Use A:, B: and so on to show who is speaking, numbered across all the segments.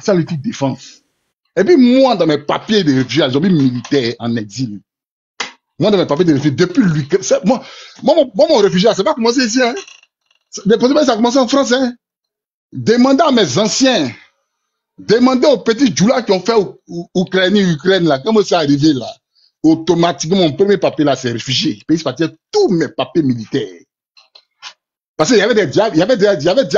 A: Ça, le type défense. Et puis, moi, dans mes papiers de réfugiés, j'ai mis militaire en exil. Moi, dans mes papiers de réfugiés, depuis l'Ukraine, mon réfugié, ça va commencer ici, hein. Ça a commencé en France, hein. Demandez à mes anciens, demandez aux petits djoulas qui ont fait Ukraine, là, comment c'est arrivé, là. Automatiquement, mon premier papier, là, c'est réfugié. Puis, je partais tous mes papiers militaires. Parce qu'il y avait déjà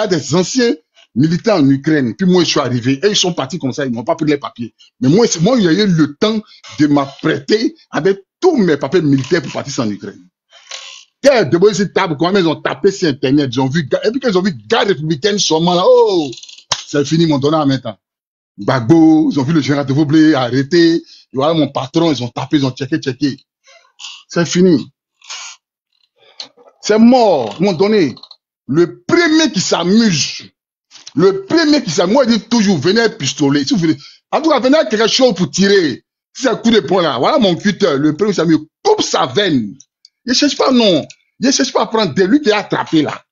A: des anciens militaires en Ukraine. Puis moi, je suis arrivé. Et ils sont partis comme ça. Ils n'ont pas pris les papiers. Mais moi, il y a eu le temps de m'apprêter avec tous mes papiers militaires pour partir en Ukraine. Quand de cette table, quand ils ont tapé sur Internet, ils ont vu, et puis quand ils ont vu garde républicaine seulement là, oh, c'est fini, mon donnant en même temps. Gbagbo, ils ont vu le général de Vaublé arrêté. Voilà mon patron, ils ont tapé, ils ont checké. C'est fini. C'est mort, mon donné. Le premier qui s'amuse, moi, il dit toujours, venez un pistolet. Si vous venez, en tout cas, venez avec quelque chose pour tirer. Si c'est un coup de poing là, voilà mon cutter, le premier qui s'amuse, coupe sa veine. Il ne cherche pas, non. Il ne cherche pas à prendre de lui qui est attrapé là.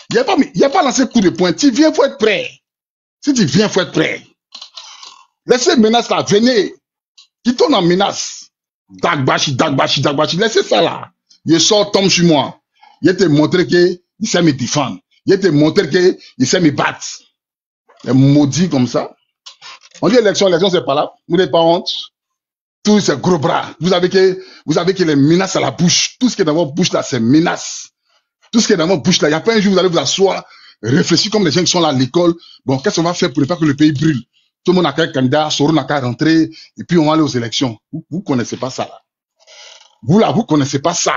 A: Il n'y a pas lancé coup de poing. Tu viens, il faut être prêt. Si tu viens, il faut être prêt. Laissez menace là, venez. Qui tourne en menace. Dagbashi. Laissez ça là. Il sort, tombe sur moi. Il te montré qu'il sait me défendre. Il te montré qu'il sait me battre. Il est maudit comme ça. On dit élection, c'est pas là. Vous n'avez pas honte. Tous ces gros bras. Vous avez que les menaces à la bouche. Tout ce qui est dans votre bouche là, c'est menace. Tout ce qui est dans votre bouche là, il n'y a pas un jour où vous allez vous asseoir, réfléchir comme les gens qui sont là à l'école. Bon, qu'est-ce qu'on va faire pour ne pas que le pays brûle? Tout le monde n'a qu'un candidat, Soro n'a qu'à rentrer, et puis on va aller aux élections. Vous connaissez pas ça là. Vous là, vous connaissez pas ça.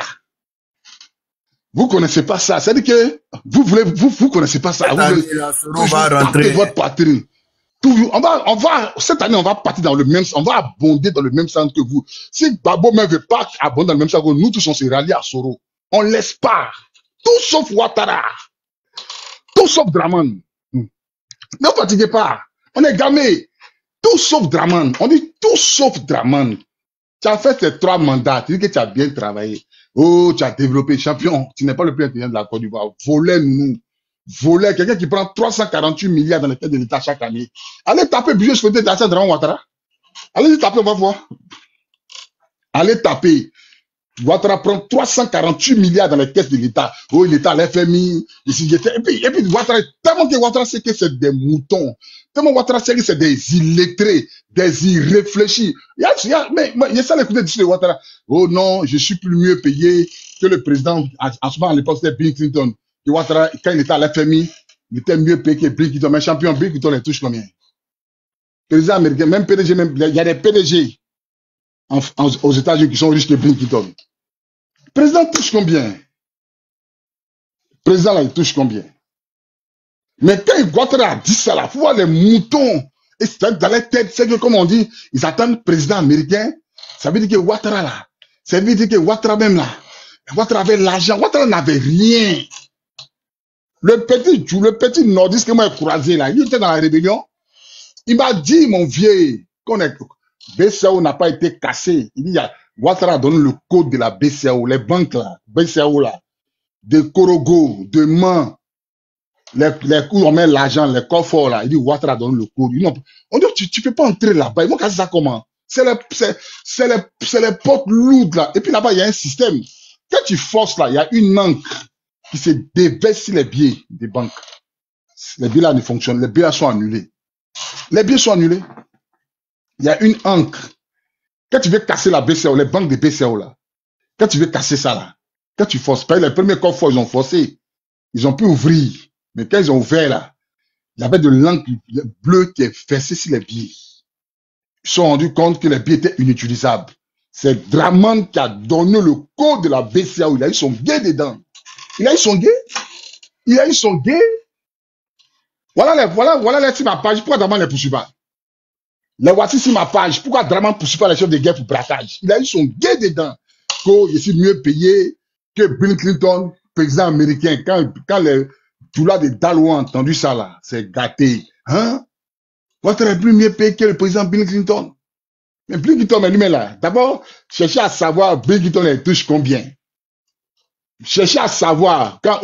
A: Vous connaissez pas ça. C'est-à-dire que vous connaissez pas ça. Vous va rentrer votre patrie. Cette année, on va partir dans le même, on va abonder dans le même sens que vous. Si Gbagbo même veut pas abonder dans le même sens que nous tous, on s'est ralliés à Soro. On laisse pas. Tout sauf Ouattara. Tout sauf Draman. Ne vous fatiguez pas. On est gamés. Tout sauf Draman. On dit tout sauf Draman. Tu as fait tes 3 mandats. Tu dis que tu as bien travaillé. Oh, tu as développé champion. Tu n'es pas le plus intelligent de la Côte d'Ivoire. Volez-nous. Voler, quelqu'un qui prend 348 milliards dans les têtes de l'État chaque année. Allez taper budget souhaité d'Assad Draman Ouattara. Allez taper, on va voir. Allez taper. Ouattara prend 348 milliards dans les caisses de l'État. Oh, l'État, l'FMI, ici, et puis Ouattara, tellement que Ouattara sait que c'est des moutons. Tellement Ouattara sait que c'est des illettrés, des irréfléchis. Mais il y a ça l'écouter de Ouattara. Oh non, je suis plus mieux payé que le président, en ce moment, à l'époque, c'était Bill Clinton. Et Ouattara, quand il était à l'FMI, il était mieux payé que Bill Clinton. Mais champion, Bill Clinton, il touche combien? Président américain, même PDG, il y a des PDG aux États-Unis qui sont riches que Bill Clinton. Président touche combien? Président là, il touche combien? Mais quand Ouattara a dit ça là, faut voir les moutons. Et c'est dans les têtes, c'est que comme on dit, ils attendent président américain. Ça veut dire que Ouattara là, ça veut dire que Ouattara même là, Ouattara avait l'argent, Ouattara n'avait rien. Le petit nordiste que moi j'ai croisé là, il était dans la rébellion. Il m'a dit, mon vieux, qu'on est, BCAO n'a pas été cassé. Il dit, Ouattara a donné le code de la BCAO, les banques là, BCAO là, de Korogo, de Man, où on met l'argent, les coffres là. Il dit, Ouattara a donné le code. On dit, tu peux pas entrer là-bas. Ils vont casser ça comment? C'est les portes lourdes là. Et puis là-bas, il y a un système. Quand tu forces là, il y a une encre qui se déverse sur les billets des banques. Les billets là ne fonctionnent, les billets là sont annulés. Les billets sont annulés. Il y a une encre. Quand tu veux casser la BCAO, les banques de BCAO là, quand tu veux casser ça là, quand tu forces, pas les premiers coffres, ils ont forcé, ils ont pu ouvrir. Mais quand ils ont ouvert là, il y avait de l'encre bleue qui est versée sur les billets. Ils se sont rendus compte que les billets étaient inutilisables. C'est Draman qui a donné le code de la BCAO. Il a eu son guet dedans. Il a eu son guet. Voilà sur ma page. Pourquoi Draman ne poursuit pas? Les voici sur ma page. Pourquoi Draman ne poursuit pas les chefs de guerre pour braquage? Il a eu son guet dedans. Je suis mieux payé que Bill Clinton, président américain. Quand les Toula de Dalo ont entendu ça là, c'est gâté. Hein? Votre est plus mieux payé que le président Bill Clinton. Mais Bill Clinton, mais lui, là, d'abord, cherchez à savoir Bill Clinton il touche combien. Cherchez à savoir, quand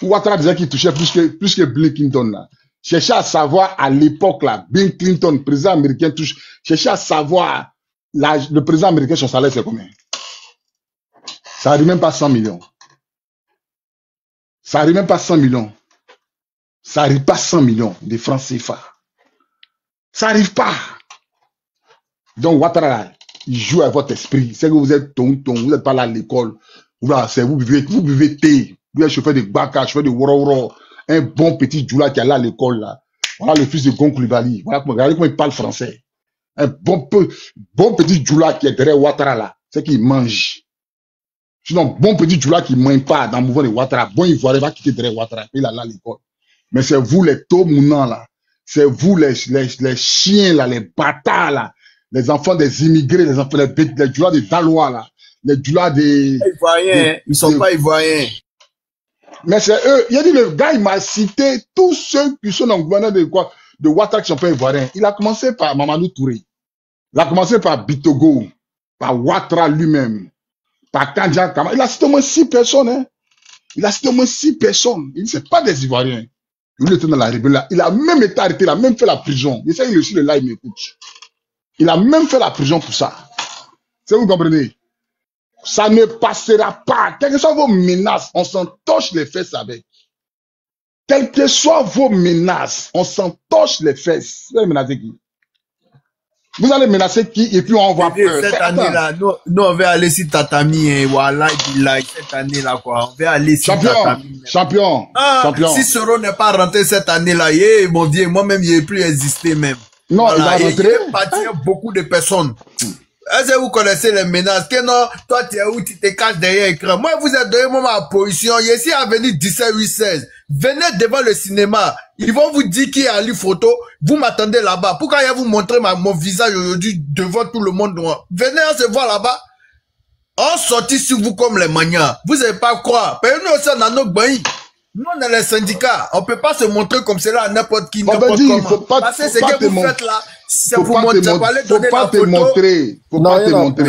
A: Ouattara disait qu'il touchait plus que Bill Clinton là. cherchez à savoir à l'époque, là, Bill Clinton, président américain, touche, cherchez à savoir, le président américain, son salaire, c'est combien? Ça n'arrive même pas à 100 millions. Ça n'arrive même pas à 100 millions. Ça n'arrive pas à 100 millions de francs CFA. Ça n'arrive pas. Donc, Ouattara, il joue avec votre esprit. C'est que vous êtes tonton, vous n'êtes pas là à l'école. Vous buvez thé, vous êtes chauffeur de baka, chauffeur de woro, un bon petit djoula qui est là à l'école, là. Voilà le fils de Gon Coulibaly. Voilà, regardez comment il parle français. Un bon petit djoula qui est derrière Ouattara, là. C'est qu'il mange. Sinon, bon petit djoula qui ne mange pas dans le mouvement de Ouattara, bon Ivoirien va quitter derrière Ouattara. Il est là à l'école. Mais c'est vous, les Tomounans, là. C'est vous, les chiens, là, les bâtards, là. Les enfants des immigrés, les enfants, les djoulas de Dalois, là. Les djoulas des...
B: Ivoiriens, ils sont pas Ivoiriens.
A: Mais c'est eux. Il a dit, le gars, il m'a cité tous ceux qui sont dans le gouvernement de Ouattara qui sont pas Ivoiriens. Il a commencé par Mamadou Touré. Il a commencé par Bitogo, par Ouattara lui-même, par Kandja Kama. Il a cité au moins 6 personnes, hein. Il a cité au moins 6 personnes. Il dit, c'est pas des Ivoiriens. Il était dans la rébellion. Il a même été arrêté, il a même fait la prison. Il sait qu'il est sur le live, il m'écoute. Il a même fait la prison pour ça. C'est vous comprenez? Ça ne passera pas. Quelles que soient vos menaces, on s'entorche les fesses avec. Quelles que soient vos menaces, on s'entorche les fesses. Vous allez menacer qui? Vous allez menacer qui? Et puis on va peur.
B: Cette année-là, nous on va aller sur Tatami, voilà, cette année-là, quoi. On va aller sur Tatami.
A: Champion.
B: Si Soro n'est pas rentré cette année-là, mon vieux, moi-même, il n'est plus existé même.
A: Non, voilà, il va rentrer.
B: Il va partir beaucoup de personnes. Est-ce que vous connaissez les menaces? Que non, toi, tu es où? Tu te caches derrière l'écran. Moi, vous êtes donné ma position. Ici, avenue 17-8-16. Venez devant le cinéma. Ils vont vous dire qui est Ali Photo. Vous m'attendez là-bas. Pourquoi il vous montrer mon visage aujourd'hui devant tout le monde? Venez, on se voit là-bas. On sortit sur vous comme les manias. Vous n'allez pas croire. Mais nous aussi, on a nos bains. Nous, on est les syndicats. On peut pas se montrer comme cela à n'importe qui, n'importe comment. Parce que ce que vous faites là, c'est pour montrer, c'est pour aller donner la photo.
A: Faut pas te montrer.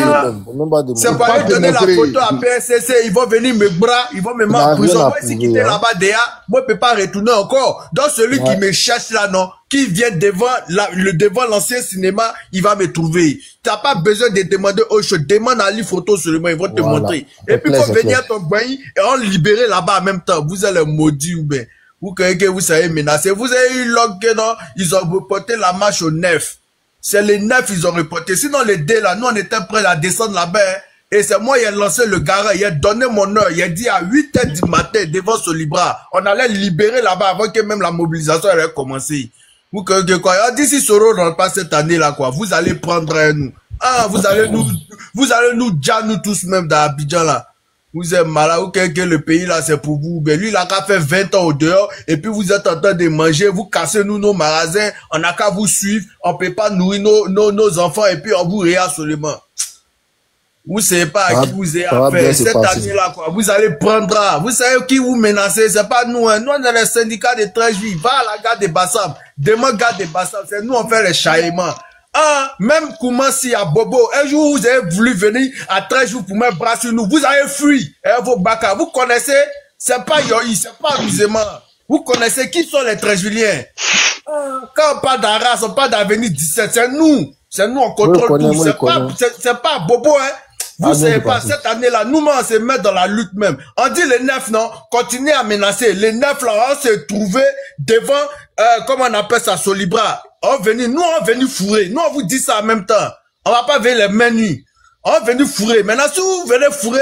B: C'est pour aller donner la photo à PSCC. Ils vont venir me bras, ils vont me mettre en prison. Moi, si quitter là-bas déjà, moi, je peux pas retourner encore. Donc, celui qui me cherche là, non, qui vient devant l'ancien cinéma, il va me trouver. T'as pas besoin de demander aux choses. Demande à lui photo seulement, ils vont te montrer. Et puis, il faut venir à ton bain et on libérer là-bas en même temps. Vous allez maudire ou bien. Vous que vous savez menacer. Vous avez eu l'ordre, non? Ils ont reporté la marche au 9. C'est les 9, ils ont reporté. Sinon, les dés, là, nous, on était prêts à descendre là-bas. Hein. Et c'est moi, il a lancé le garage. Il a donné mon heure. Il a dit à 8 h du matin, devant Solibra, on allait libérer là-bas avant que même la mobilisation ait commencé. Vous que quoi? On dit si Soro rentre pas cette année-là, quoi. Vous allez prendre nous. Ah, vous allez nous dire nous tous même dans Abidjan, là. Vous êtes malade, ou que le pays là c'est pour vous. Mais lui, il a qu'à faire 20 ans au dehors, et puis vous êtes en train de manger, vous cassez nous nos magasins, on n'a qu'à vous suivre, on peut pas nourrir nos enfants, et puis on vous réa seulement. Vous savez pas à qui vous avez affaire. Cette année-là, quoi, vous allez prendre, vous savez qui vous menacez, c'est pas nous, hein. Nous, on est les syndicats de Trècheville, va à la gare de Bassam, demande gare de Bassam, c'est nous, on fait les chaillements. Ah, même Koumassi à Bobo, un jour vous avez voulu venir à 13 jours pour mettre bras sur nous, vous avez fui, vos baka, vous connaissez, c'est pas Yoï, c'est pas amusement, vous connaissez qui sont les Tréjuliens. Quand on parle d'Arras, on parle d'avenir 17, c'est nous, on contrôle tout, c'est pas Bobo, hein. Vous savez pas, cette année-là, nous, on se met dans la lutte même. On dit les 9, non, continuez à menacer. Les 9, là, on s'est trouvé devant, comment on appelle ça, Solibra. Nous, on venu fourrer. Nous, on vous dit ça en même temps. On va pas venir les mains nues. On venu fourrer. Maintenant, si vous venez fourrer,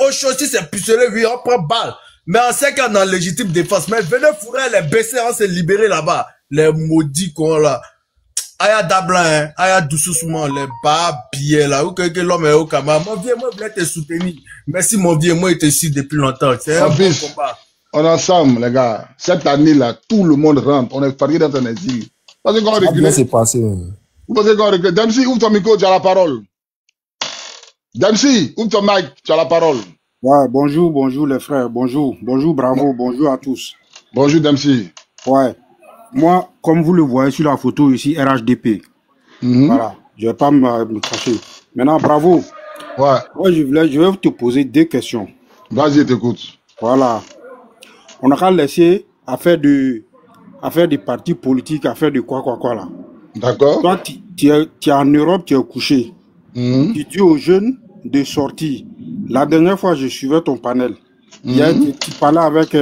B: au chaud, si c'est pucelé, oui, on prend balle. Mais on sait qu'on est en légitime défense. Mais venez fourrer, les baisser, on s'est libéré là-bas. Les maudits qu'on là. Aya Dablan, hein, aya doucement, les bas billets là, ou que l'homme est au Kama. Mon vieux, moi, je voulais te soutenir. Merci, mon vieux, moi, il te ici depuis longtemps. C'est un bon combat.
A: On est ensemble, les gars. Cette année-là, tout le monde rentre. On est fatigué dans un exil. Parce qu'on recule.
C: C'est passé.
A: Vous pensez qu'on recule. Dempsey, ouvre ton micro, tu as la parole. Dempsey, ouvre ton mic, tu as la parole.
D: Ouais, bonjour les frères. Bonjour, bravo, bonjour à tous.
A: Bonjour, Dempsey.
D: Ouais. Moi, comme vous le voyez sur la photo ici, RHDP. Voilà, je ne vais pas me cacher. Maintenant, bravo.
A: Ouais.
D: Moi, je vais te poser 2 questions.
A: Vas-y, t'écoute.
D: Voilà. On a qu'à laisser affaire de à faire des partis politiques, à faire de quoi là.
A: D'accord.
D: Toi, tu es en Europe, tu es couché. Tu dis aux jeunes de sortir. La dernière fois, je suivais ton panel. Tu parlais avec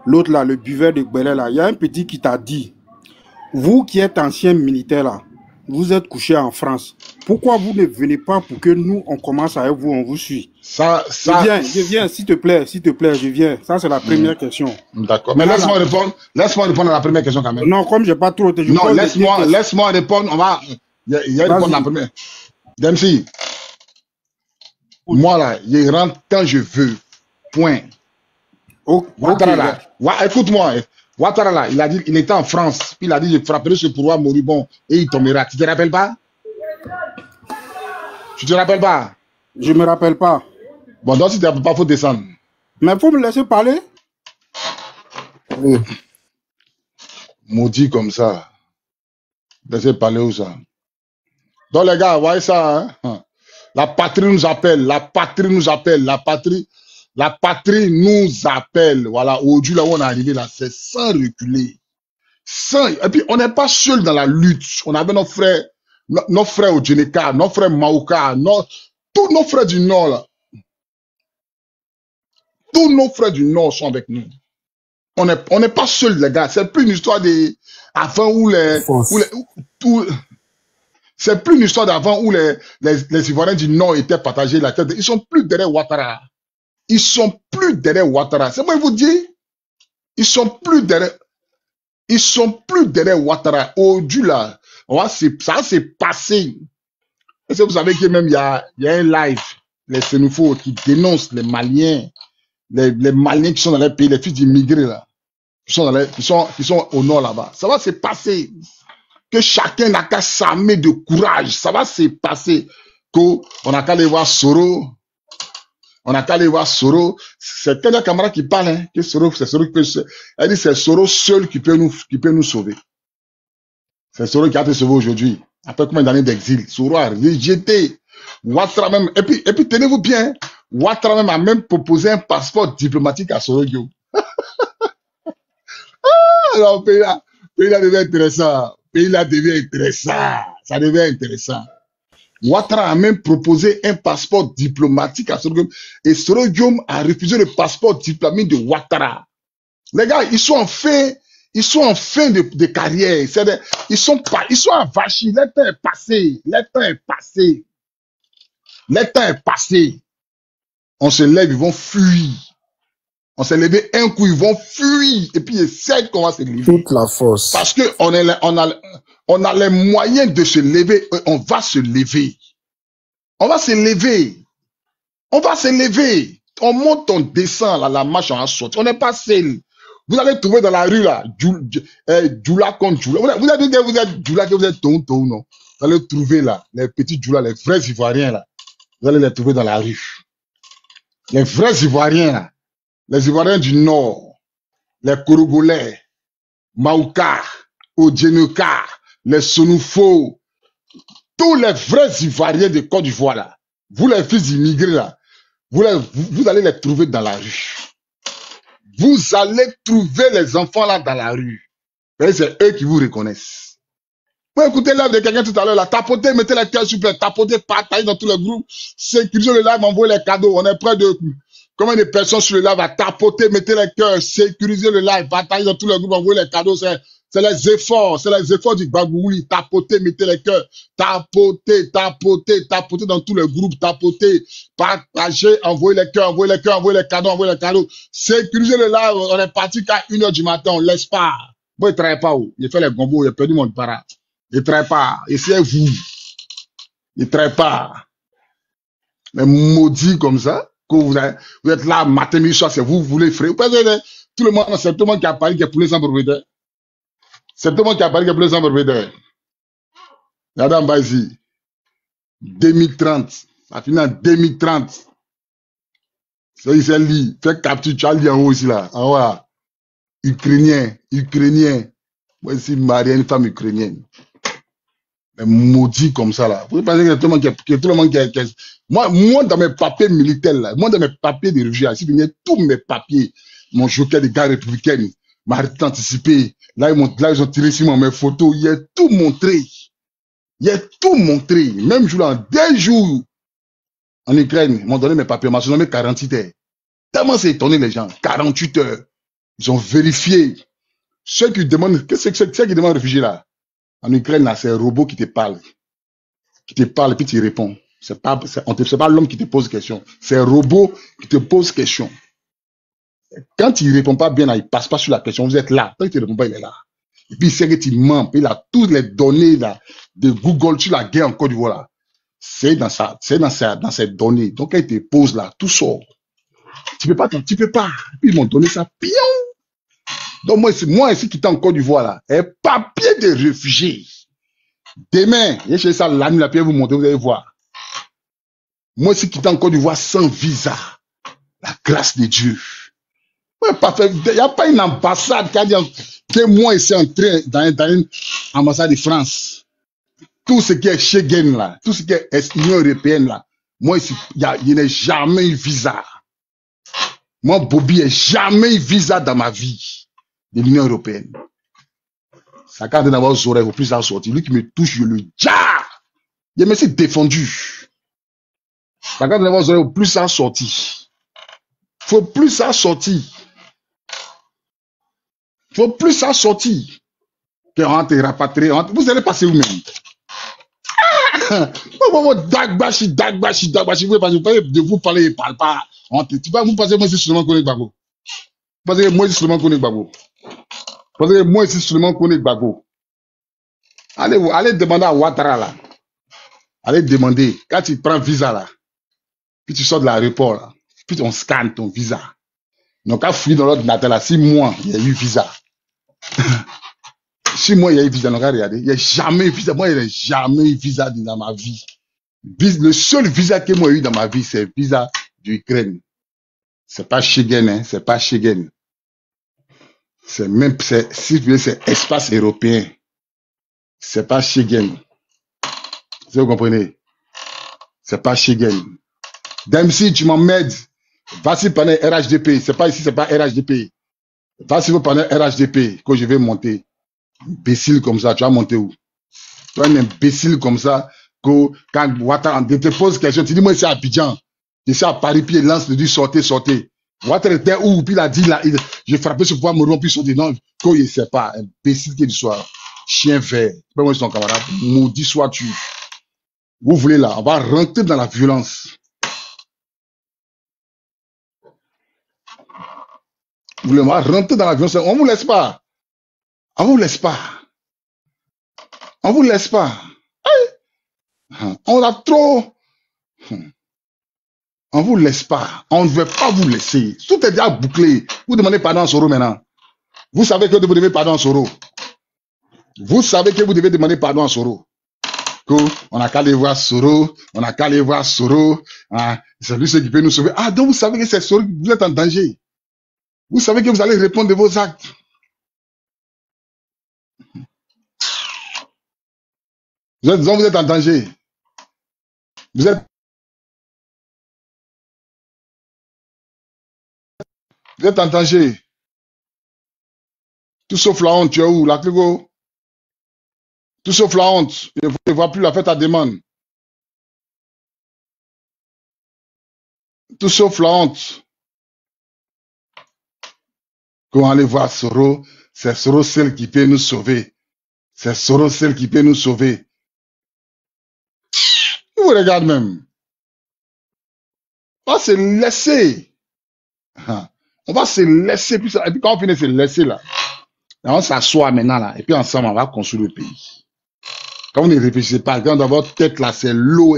D: l'autre là, le buveur de Belé là. Il y a un petit qui t'a dit, vous qui êtes ancien militaire là, vous êtes couché en France. Pourquoi vous ne venez pas pour que nous, on commence avec vous, on vous suit? Je viens, s'il te plaît, je viens. Ça, c'est la première question.
A: D'accord. Mais laisse-moi répondre à la première question quand même.
D: Non, comme j'ai pas trop...
A: Non, laisse-moi répondre, on va... Il y a répondre la première. Dempsey, moi là, je rentre quand je veux. Point. Ouattara là, écoute-moi. Ouattara là, il a dit, il était en France, puis il a dit, je frapperai ce pouvoir moribond et il tombera. Tu te rappelles pas? Tu te rappelles pas?
D: Je me rappelle pas.
A: Bon, donc si tu ne te rappelles pas, il faut descendre.
D: Mais il faut me laisser parler.
A: Oui. Maudit comme ça. Laissez parler où ça? Donc les gars, voyez ça, hein? La patrie nous appelle, la patrie nous appelle, la patrie nous appelle. Voilà, aujourd'hui là où on est arrivé là, c'est sans reculer. Et puis on n'est pas seul dans la lutte. On avait nos frères au Djeneka, nos frères Maouka, tous nos frères du Nord là. Tous nos frères du Nord sont avec nous. On n'est pas seul les gars. C'est plus une histoire avant où c'est plus une histoire d'avant où les Ivoiriens du Nord étaient partagés la tête. Ils sont plus derrière Ouattara. Ils sont plus derrière Ouattara. C'est moi qui vous dis. Ils sont plus derrière Ouattara. Aujourd'hui là, ça s'est passé. Est-ce que vous savez que même il y a un live, les Sénoufos qui dénoncent les Maliens, les Maliens qui sont dans les pays, les fils d'immigrés là, qui sont au nord là-bas. Ça va se passer. Que chacun n'a qu'à s'armer de courage. Ça va se passer. On n'a qu'à aller voir Soro. C'est quel camarade qui parle, hein? Que Soro, c'est Soro qui peut elle dit c'est Soro seul qui peut nous sauver. C'est Soro qui a été sauvé aujourd'hui. Après combien d'années d'exil? Soro a rejeté. Ouattara même, et puis tenez-vous bien, Ouattara même a même proposé un passeport diplomatique à Soro Guillaume. Alors, pays là devient intéressant. Ça devient intéressant. Ouattara a même proposé un passeport diplomatique à Soro Guillaume. Et Soro Guillaume a refusé le passeport diplomatique de Ouattara. Les gars, ils sont en fin de carrière. Ils sont avachis. Le temps est passé. On se lève, ils vont fuir. On s'est levé un coup, ils vont fuir. Et puis, c'est qu'on va se lever.
C: Toute la force.
A: Parce que on a les moyens de se lever. On va se lever. On va se lever. On monte, on descend, là, la marche, on saute. On n'est pas seul. Vous allez trouver dans la rue, là, Djoula contre Djoula. Vous avez dit que vous êtes Djoula, que vous êtes Tonton, non? Vous allez trouver, là, les petits Djoula, les vrais Ivoiriens, là. Vous allez les trouver dans la rue. Les vrais Ivoiriens, là. Les Ivoiriens du Nord, les Korogolais, Maouka, Odjeneka, les Sonoufo, tous les vrais Ivoiriens de Côte d'Ivoire, là, vous les fils d'immigrés, là, vous allez les trouver dans la rue. Vous allez trouver les enfants là dans la rue. C'est eux qui vous reconnaissent. Vous écoutez l'âme de quelqu'un tout à l'heure, là, tapotez, mettez les cœurs, s'il vous plaît, tapotez, partagez dans tous les groupes, sécurisez le live, envoyez les cadeaux, on est près de... Combien de personnes sur le live à tapoter, mettez les cœurs, sécuriser le live, partagez dans tous les groupes, envoyez les cadeaux, c'est les efforts du Bagouli, tapoter, mettez les cœurs, tapoter dans tous les groupes, tapoter, partagez, envoyez les cœurs, envoyez les cadeaux, sécuriser le live, on est parti qu'à 1h du matin, on laisse pas. Moi, il travaille pas où? Il fait les gombos, il a perdu mon para. Il travaille pas. Et c'est vous. Il travaille pas. Mais maudit comme ça. Vous êtes là, matin, midi, soir, c'est vous voulez frère. Tout le monde, c'est tout le monde qui a parlé qui est pour les sans propriétaires. C'est tout le monde qui a parlé qui est pour les sans propriétaires. Regardez en bas ici. 2030. Ça finit en 2030. C'est lui. Fais capture, tu as lu en haut ici là. En haut là. Ukrainien. Moi ici, marié une femme ukrainienne. Mais maudit comme ça là. Vous pensez que tout le monde qui est moi, dans mes papiers militaires, là, moi, dans mes papiers de réfugiés, si vous venez tous mes papiers, mon joker de garde républicaine, M'arrêter d'anticiper. Là, ils ont tiré sur mes photos. Il a tout montré. Il a tout montré. Même jour, en 2 jours, en Ukraine, ils m'ont donné mes papiers. Ils m'ont donné 48 heures. Tellement c'est étonné les gens. 48 heures. Ils ont vérifié. Ceux qui demandent, qu'est-ce que c'est qui demande réfugié là? En Ukraine, là, c'est un robot qui te parle. Qui te parle et puis tu réponds. C'est pas l'homme qui te pose question. C'est un robot qui te pose question. Quand il répond pas bien, là, il passe pas sur la question. Vous êtes là. Quand il te répond pas, il est là. Et puis il sait que tu mens. Puis il a toutes les données là, de Google sur la guerre en Côte d'Ivoire là. C'est dans ses données. Donc quand il te pose là, tout sort. Tu peux pas. Puis ils m'ont donné ça. Pion. Donc moi ici qui est en Côte d'Ivoire là, un papier de réfugié. Demain, j'ai cherché ça la nuit, la pierre vous montez, vous allez voir. Moi ici qui est en Côte d'Ivoire sans visa. La grâce de Dieu. Il n'y a pas une ambassade qui a dit que moi ici entré dans une ambassade de France. Tout ce qui est Schengen là, tout ce qui est Union européenne là, moi ici, il n'y a jamais eu visa. Moi, Bobby, il n'y a jamais eu visa dans ma vie de l'Union européenne. Ça quand d'avoir aux oreilles, il faut plus en sortir. Lui qui me touche, je le dis. Il me s'est défendu. Ça quand d'avoir aux oreilles, il faut plus en sortir. Faut plus en sortir. Faut plus en sortir. Que on te rapatrie. Vous allez passer où même? Dagbashi. Vous parlez, il parle pas. Vous pensez moi, c'est seulement qu'on est Gbagbo. Vous pensez moi, c'est seulement qu'on est Gbagbo. Vous pensez moi, c'est seulement qu'on est Gbagbo. Allez demander à Ouattara là. Allez demander, quand tu prends visa là, puis tu sors de l'aéroport là, puis on scanne ton visa. Donc, quand fouiller dans l'ordinateur là, 6 mois, il y a eu visa. 6 mois, il y a eu visa. Donc, regardez, il n'y a jamais eu visa. Moi, il n'y a jamais eu visa dans ma vie. Le seul visa que moi j'ai eu dans ma vie, c'est le visa d'Ukraine. C'est pas Schengen, hein, c'est pas Schengen. Si vous voulez, c'est espace européen. C'est pas Schengen. Vous comprenez? C'est pas Schengen. Même si tu m'emmènes, vas-y pendant RHDP. C'est pas ici, c'est pas RHDP. Vas-y pendant RHDP que je vais monter. Imbécile comme ça, tu vas monter où? Tu es un imbécile comme ça, que quand Ouattara te pose question, tu dis, moi, c'est à Abidjan. Je suis à Paris, puis il lance, il dit, sortez. Ouattara était où? Puis il a dit, là, j'ai frappé ce pouvoir, me rompu, puis il dit, non, qu'il ne sait pas, imbécile qu'il soit, chien vert. Pas moi, son camarade, maudit sois-tu. Vous voulez là, on va rentrer dans la violence. Vous voulez, on va rentrer dans la violence. On vous laisse pas. On vous laisse pas. On vous laisse pas. On a trop. On vous laisse pas. On ne veut pas vous laisser. Tout est déjà bouclé. Vous demandez pardon à Soro maintenant. Vous savez que vous devez demander pardon à Soro. Vous savez que vous devez demander pardon à Soro. On n'a qu'à aller voir Soro. On n'a qu'à aller voir Soro. C'est lui qui peut nous sauver. Ah, donc vous savez que c'est Soro. Vous êtes en danger. Vous savez que vous allez répondre de vos actes. Vous êtes en danger. Vous êtes en danger. Tout sauf la honte, tu es où, la Cligo? Tout sauf la honte. Je ne vois plus la fête à demande. Tout sauf la honte. Quand on allait voir Soro, c'est Soro celle qui peut nous sauver. C'est Soro celle qui peut nous sauver. Je vous regarde même. On va se laisser. On va se laisser. Et puis quand on finit de se laisser là, on s'assoit maintenant là. Et puis ensemble, on va construire le pays. Quand vous ne réfléchissez pas, quand dans votre tête là, c'est l'eau,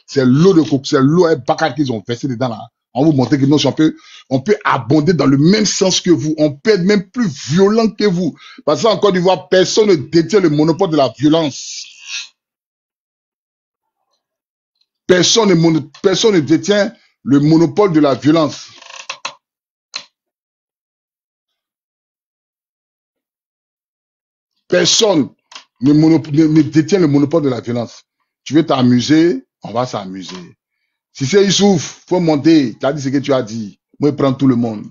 A: c'est l'eau de coco, c'est l'eau et bacar qu'ils ont versé dedans là. On vous montre que non, on peut abonder dans le même sens que vous. On peut être même plus violent que vous. Parce qu'en Côte d'Ivoire, personne ne détient le monopole de la violence. Personne ne détient le monopole de la violence. Personne ne détient le monopole de la violence. Tu veux t'amuser, on va s'amuser. Si c'est Youssouf, faut monter. Tu as dit ce que tu as dit. Moi, je prends tout le monde.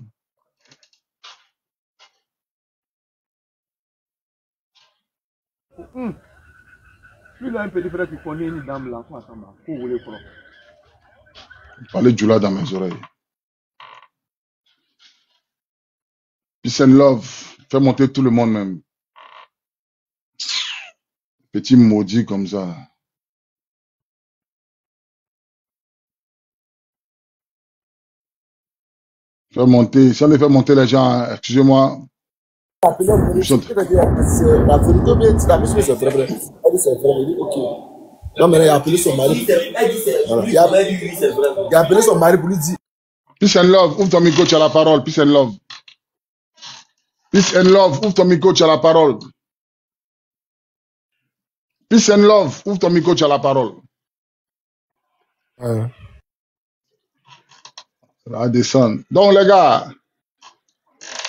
B: Lui, il a un petit frère qui connaît une dame là. Vous voulez quoi?
A: Parlez du là dans mes oreilles. Peace and love. Fais monter tout le monde même. Petit maudit comme ça. Fais monter. Si on les fait monter les gens, excusez-moi.
C: La vérité, la musique c'est vrai. Elle dit c'est vrai. Il dit ok. Non, mais il a appelé son mari. Il a appelé son mari pour lui dire.
A: Peace and love. Ouvre ton micro, tu as la parole. Peace and love. Peace and love. Ouvre ton micro, tu as la parole. Peace and love. Ouvre ton micro, tu as la parole. La descendre. Donc, les gars,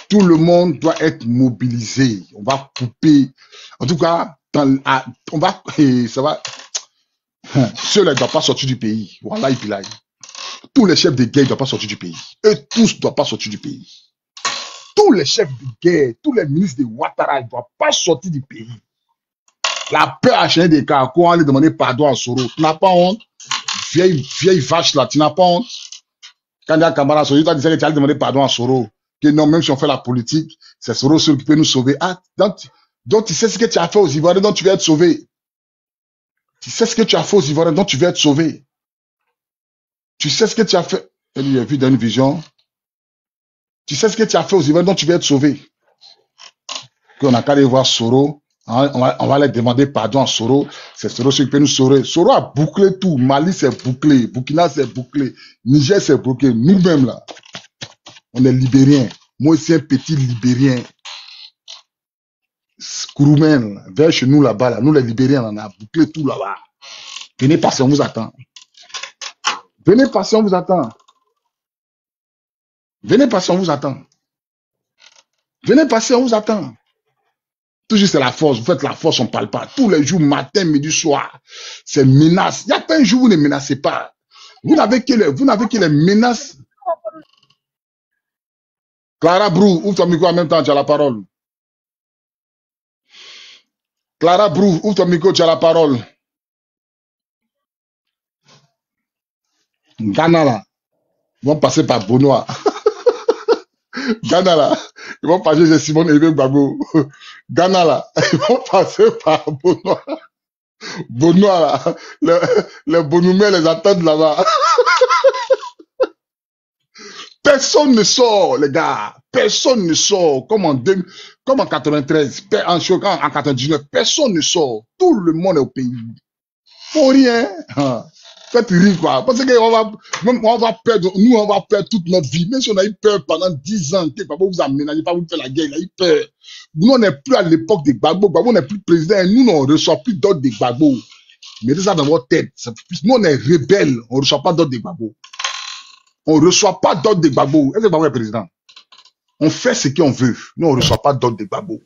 A: tout le monde doit être mobilisé. On va couper. En tout cas, on va, ça va. Ceux-là ne doivent pas sortir du pays. Voilà, là. Tous les chefs de guerre ne doivent pas sortir du pays. Eux tous ne doivent pas sortir du pays. Tous les chefs de guerre, tous les ministres de Ouattara ne doivent pas sortir du pays. La peur a changé des cas. Quand on allait demander pardon à Soro, tu n'as pas honte. Vieille vache là, tu n'as pas honte. Quand il y a Kamara Soro, tu as dit que tu allais demander pardon à Soro. Que non, même si on fait la politique, c'est Soro seul qui peut nous sauver. Ah, donc tu sais ce que tu as fait aux Ivoiriens, donc tu vas être sauvé. Tu sais ce que tu as fait aux Ivoiriens, donc tu vas être sauvé. Tu sais ce que tu as fait. Il a vu dans une vision. Tu sais ce que tu as fait aux Ivoiriens, donc tu vas être sauvé. Qu'on a qu'à aller voir Soro. On va aller demander pardon à Soro. C'est Soro qui peut nous sauver. Soro a bouclé tout. Mali c'est bouclé. Burkina c'est bouclé. Niger c'est bouclé. Nous-mêmes là, on est libériens. Moi aussi un petit libérien. Kouroumen, vers chez nous là-bas, là. Nous les libériens, on a bouclé tout là-bas. Venez passer, on vous attend. Venez passer, on vous attend. Venez passer, on vous attend. Venez passer, on vous attend. Toujours c'est la force. Vous faites la force, on ne parle pas. Tous les jours, matin, midi, soir. C'est menace. Il y a pas un jour où vous ne menacez pas. Vous n'avez que les menaces. Clara Brou, ouvre ton micro en même temps, tu as la parole. Clara Brou, ouvre ton micro, tu as la parole. Ghana là, ils vont passer par Benoît. Ghana là, ils vont passer chez Simon Ebe Gbagbo. Ghana là, ils vont passer par Benoît. Benoît là, les Bonoumés les attendent là-bas. Personne ne sort, les gars. Personne ne sort. Comme en 93, en 99, personne ne sort. Tout le monde est au pays. Pour rien. Faites rire, quoi. Parce qu'on va perdre, nous, on va perdre toute notre vie. Même si on a eu peur pendant 10 ans, que Gbagbo vous a menacé, pas vous faire la guerre, il a eu peur. Nous, on n'est plus à l'époque de Gbagbo. Gbagbo n'est plus président. Nous, on ne reçoit plus d'ordre de Gbagbo. Mettez ça dans votre tête. Nous, on est rebelles. On ne reçoit pas d'ordre de Gbagbo. On ne reçoit pas d'ordre de Gbagbo. Est-ce que Gbagbo est président? On fait ce qu'on veut. Nous, on ne reçoit pas d'ordre de Gbagbo.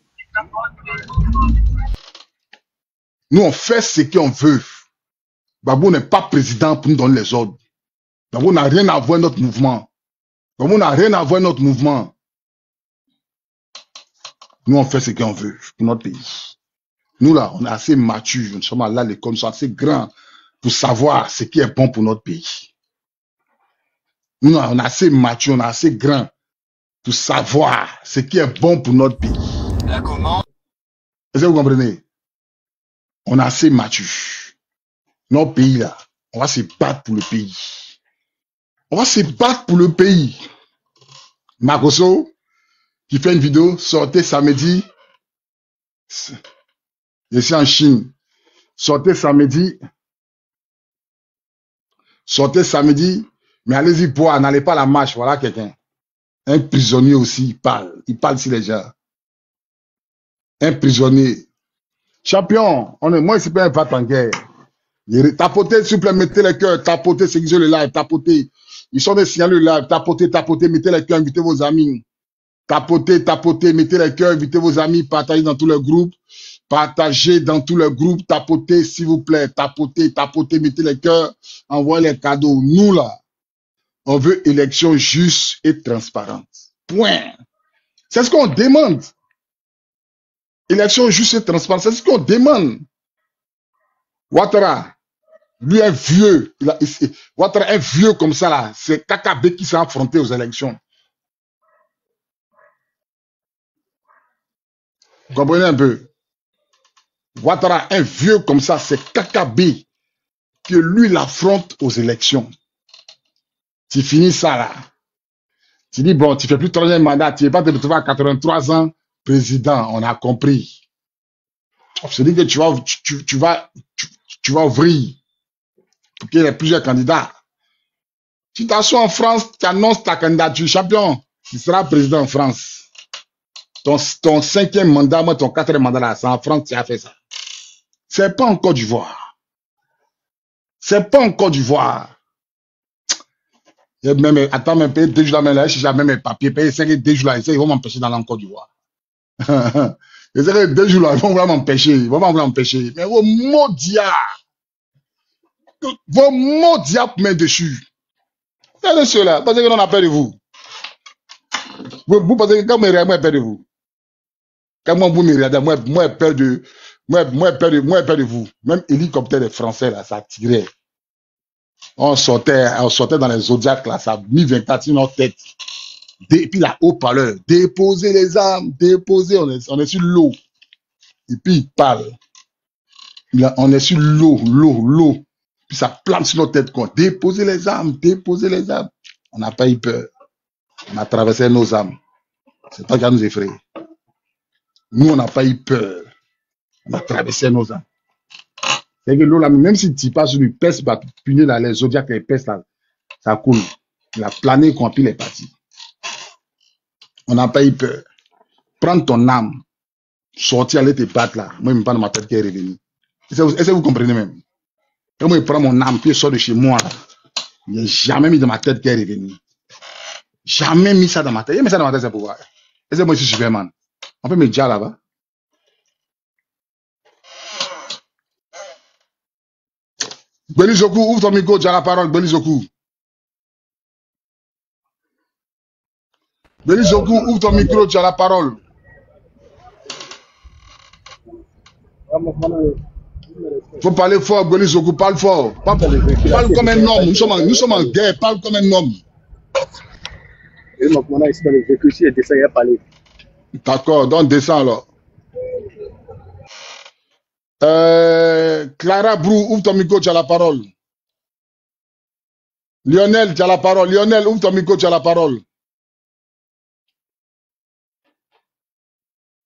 A: Nous, on fait ce qu'on veut. Gbagbo n'est pas président pour nous donner les ordres. Gbagbo n'a rien à voir avec notre mouvement. Gbagbo n'a rien à voir avec notre mouvement. Nous, on fait ce qu'on veut pour notre pays. Nous, là, on est assez matures. Nous sommes allés à l'école, nous sommes assez grands pour savoir ce qui est bon pour notre pays. Nous, là, on est assez matures, on est assez grands pour savoir ce qui est bon pour notre pays. Est-ce que vous comprenez? On est assez matures. Notre pays, là, on va se battre pour le pays. On va se battre pour le pays. Makoso, qui fait une vidéo, sortez samedi. Je suis en Chine. Sortez samedi. Sortez samedi. Mais allez-y boire, n'allez pas à la marche. Voilà quelqu'un. Un prisonnier aussi, il parle. Il parle sur les gens. Un prisonnier. Champion, moi, c'est pas un va en guerre. Tapotez, s'il vous plaît, mettez les cœurs. Tapotez, seguez le live. Tapotez. Ils sont des signaux le live. Tapotez, mettez les cœurs, invitez vos amis. Tapotez, mettez les cœurs, invitez vos amis. Partagez dans tous les groupes. Partagez dans tous les groupes. Tapotez, s'il vous plaît. Tapotez, mettez les cœurs. Envoyez les cadeaux. Nous, là, on veut élection juste et transparente. Point. C'est ce qu'on demande. Élection juste et transparente, c'est ce qu'on demande. Ouattara, lui un vieux, Ouattara un vieux comme ça là, c'est KKB qui s'est affronté aux élections. Vous comprenez un peu? Ouattara, un vieux comme ça, c'est KKB que lui l'affronte aux élections. Tu finis ça là. Tu dis, bon, tu fais plus troisième mandat, tu ne vas pas te retrouver à 83 ans, président, on a compris. Je dis que tu vas ouvrir pour qu'il y ait plusieurs candidats. Tu t'assois en France, tu annonces ta candidature, champion, tu seras président en France. Ton 5e mandat, moi, ton 4e mandat là, c'est en France, tu as fait ça. C'est pas en Côte d'Ivoire. C'est pas en Côte d'Ivoire. Même, attends, même payer 2 jours là, si j'ai même mes papiers, payer 2 jours là, ils vont m'empêcher d'aller en Côte d'Ivoire. Ils vont 2 jours là, ils vont vouloir m'empêcher. Ils vont vouloir m'empêcher. Mais vos maudits pour mettre dessus. Regardez ceux-là, parce que l'on a peur de vous. Vous pensez que quand moi, j'ai peur de vous. Quand moi, vous me regardez, moi, peur de vous. Même hélicoptère des Français, là, ça tirait. On sortait dans les Zodiacs, là, ça a mis 24 sur notre tête. Et puis la haut-parleur, déposez les armes, déposez, on est sur l'eau. Et puis il parle. On est sur l'eau. Puis ça plante sur notre tête, quoi. Déposez les armes, déposez les armes. On n'a pas eu peur. On a traversé nos âmes. C'est pas qu'à nous effrayer. Nous, on n'a pas eu peur. On a traversé nos âmes. C'est que l'eau, là, même si tu passes sur lui, peste, va punir là, les Zodiacs, les pestes, là, ça coule. Il a plané, quand puis il est parti. On n'a pas eu peur. Prends ton âme, sortir, aller te battre là. Moi, je me parle de ma tête qui est revenue. Est-ce que vous comprenez même? Quand moi, je prends mon âme, puis je sors de chez moi là, il n'y a jamais mis dans ma tête qui est revenue. Jamais mis ça dans ma tête. Il y a mis ça dans ma tête, c'est pourquoi. Est-ce que moi, je suis Superman? On peut me dire là-bas. Belizoku, ouvre ton micro, tu as la parole, Belizoku. Belizoku, ouvre ton micro, tu as la parole. Faut parler fort, Belizoku, parle fort. Parle comme un homme, nous sommes en guerre, parle comme un homme. D'accord, donc descends alors. Clara Brou, ouvre ton micro, tu as la parole. Lionel, tu as la parole. Lionel, ouvre ton micro, tu as la parole.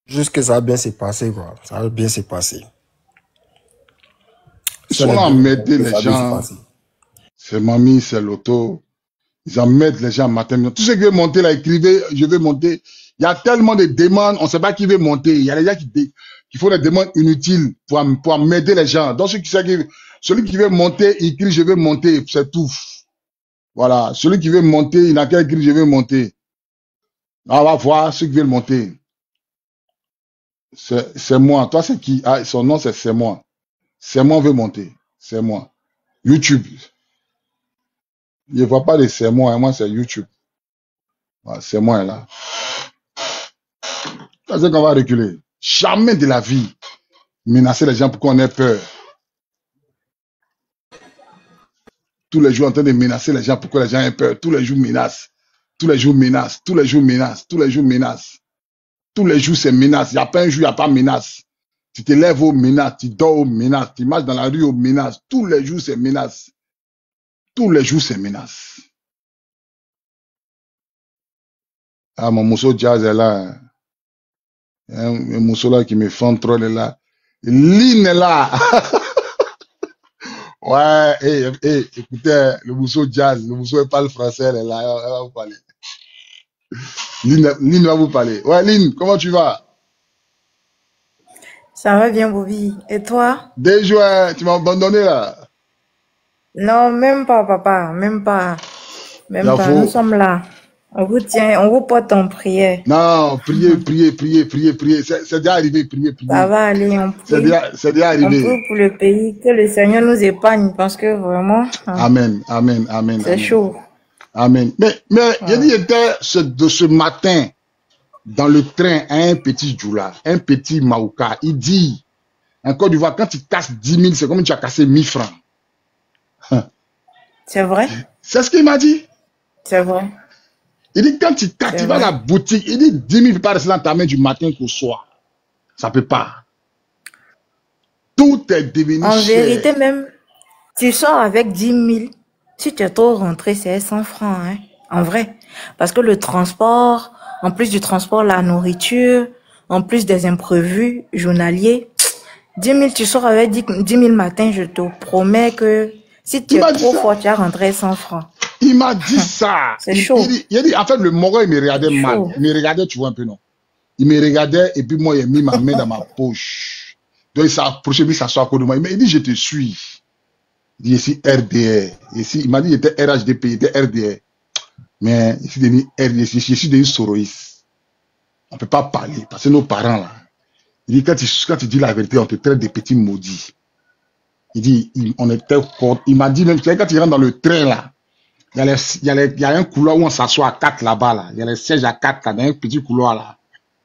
C: Juste que ça va bien se passer, quoi. Ça va bien se passer.
A: Ils sont là à m'aider les gens. C'est Mamie, c'est Loto. Ils en mettent les gens matin. Tout ce qui veut monter là, écrivez, je veux monter. Il y a tellement de demandes, on ne sait pas qui veut monter. Il y a des gens qui font des demandes inutiles pour m'aider les gens. Donc celui qui veut monter, il écrit je veux monter, c'est tout. Voilà. Celui qui veut monter, il n'a qu'à écrire je veux monter. On va voir ceux qui veulent monter. C'est moi. Toi, c'est qui? Ah, son nom, c'est moi. C'est moi veut monter. C'est moi. YouTube. Je ne vois pas de c'est moi. Moi, c'est YouTube. Voilà, c'est moi là. C'est qu'on va reculer. Jamais de la vie menacer les gens pour qu'on ait peur. Tous les jours en train de menacer les gens pour que les gens aient peur. Tous les jours menacent. Tous les jours menacent. Tous les jours menacent. Tous les jours menacent. Tous les jours c'est menace. Il n'y a pas un jour, il n'y a pas menace. Tu te lèves aux menaces, tu dors aux menaces, tu marches dans la rue aux menaces. Tous les jours c'est menace. Tous les jours c'est menace. Ah, mon morceau jazz est là. Un morceau là qui me fend trop, est là. Lynn est là. Ouais, écoutez, le morceau jazz, le morceau elle parle français, elle est là, elle va vous parler. Lynn va vous parler. Ouais, Lynn, comment tu vas?
E: Ça va bien, Bobby. Et toi?
A: Déjà, tu m'as abandonné là.
E: Non, même pas, papa. Même pas. Même pas. Nous sommes là. On vous tient, on vous porte en prière.
A: Non, priez. C'est déjà arrivé, priez.
E: Ça va aller, on prie.
A: C'est déjà arrivé.
E: On prie pour le pays, que le Seigneur nous épargne parce que vraiment.
A: Amen.
E: C'est chaud.
A: Amen. Mais, j'ai dit, de ce matin, dans le train à un petit Djoula, un petit Maouka. Il dit, en Côte d'Ivoire, quand tu casses 10 000, c'est comme si tu as cassé 1000 francs.
E: C'est vrai?
A: C'est ce qu'il m'a dit.
E: C'est vrai.
A: Il dit, quand tu vas à la boutique, il dit 10 000 ne peut pas rester dans ta main du matin au soir. Ça ne peut pas. Tout est devenu cher.
E: En vérité même, tu sors avec 10 000. Si tu es trop rentré, c'est 100 francs. Hein? En vrai. Parce que le transport, en plus du transport, la nourriture, en plus des imprévus journaliers, 10 000, tu sors avec 10 000 matin, je te promets que si tu es trop fort, tu as rentré 100 francs.
A: Il m'a dit ça.
E: C'est chaud.
A: Il a dit, en fait, le Moro, il me regardait mal. Il me regardait, tu vois un peu, non? Il me regardait et puis moi, il a mis ma main dans ma poche. Donc, il s'est approché, il s'assoit à côté de moi. Il dit, je te suis. Il dit, ici, RDR. Ici, il m'a dit, il était RHDP, il était RDR. Mais ici, je suis devenu soroïste. On ne peut pas parler parce que nos parents, là, il dit, quand tu dis la vérité, on te traite des petits maudits. Il dit, on était, il m'a dit même, quand il rentre dans le train, là, il y a un couloir où on s'assoit à 4 là-bas, là. Il y a les sièges à 4, là, dans un petit couloir, là.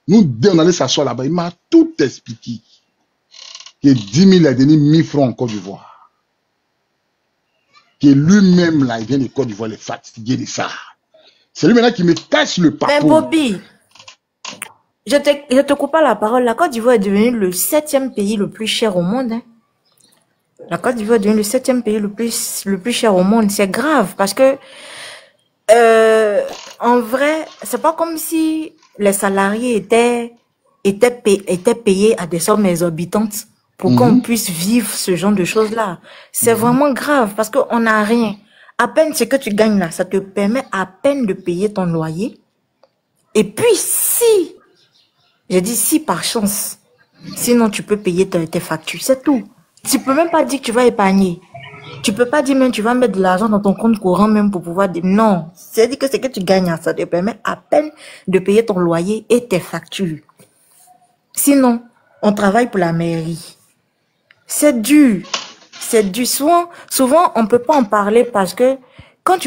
A: Nous, dès on allait s'asseoir là-bas, il m'a tout expliqué. Que 10 000 a donné 1000 francs en Côte d'Ivoire. Que lui-même, là, il vient de Côte d'Ivoire, il est fatigué de ça. C'est lui maintenant qui me casse le papo.
E: Mais Bobby, je te coupe pas la parole. La Côte d'Ivoire est devenue le 7e pays le plus cher au monde. Hein. La Côte d'Ivoire est devenue le 7e pays le plus cher au monde. C'est grave parce que, en vrai, c'est pas comme si les salariés étaient payés à des sommes exorbitantes pour qu'on puisse vivre ce genre de choses-là. C'est vraiment grave parce qu'on n'a rien. À peine ce que tu gagnes là, ça te permet à peine de payer ton loyer. Et puis si, j'ai dit si par chance, sinon tu peux payer tes factures, c'est tout. Tu peux même pas dire que tu vas épargner. Tu peux pas dire même tu vas mettre de l'argent dans ton compte courant même pour pouvoir dire non. C'est-à-dire que ce que tu gagnes, ça te permet à peine de payer ton loyer et tes factures. Sinon, on travaille pour la mairie. C'est dur. C'est dur. Souvent, on peut pas en parler parce que quand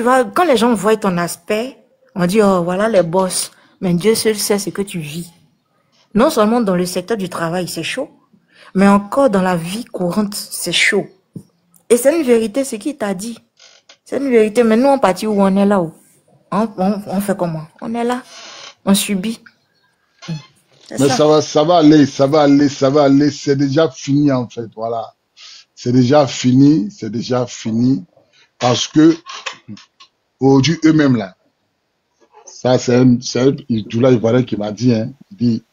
E: les gens voient ton aspect, on dit, oh, voilà les boss. Mais Dieu seul sait ce que tu vis. Non seulement dans le secteur du travail, c'est chaud, mais encore dans la vie courante, c'est chaud. Et c'est une vérité, ce qu'il t'a dit. C'est une vérité. Mais nous, on partit où on est là. On fait comment? On est là. On subit.
A: Mais ça va aller. C'est déjà fini, en fait. Voilà. C'est déjà fini. Parce que, aujourd'hui, eux-mêmes, là, ça, c'est un Ivoirien qui m'a dit, hein, il dit,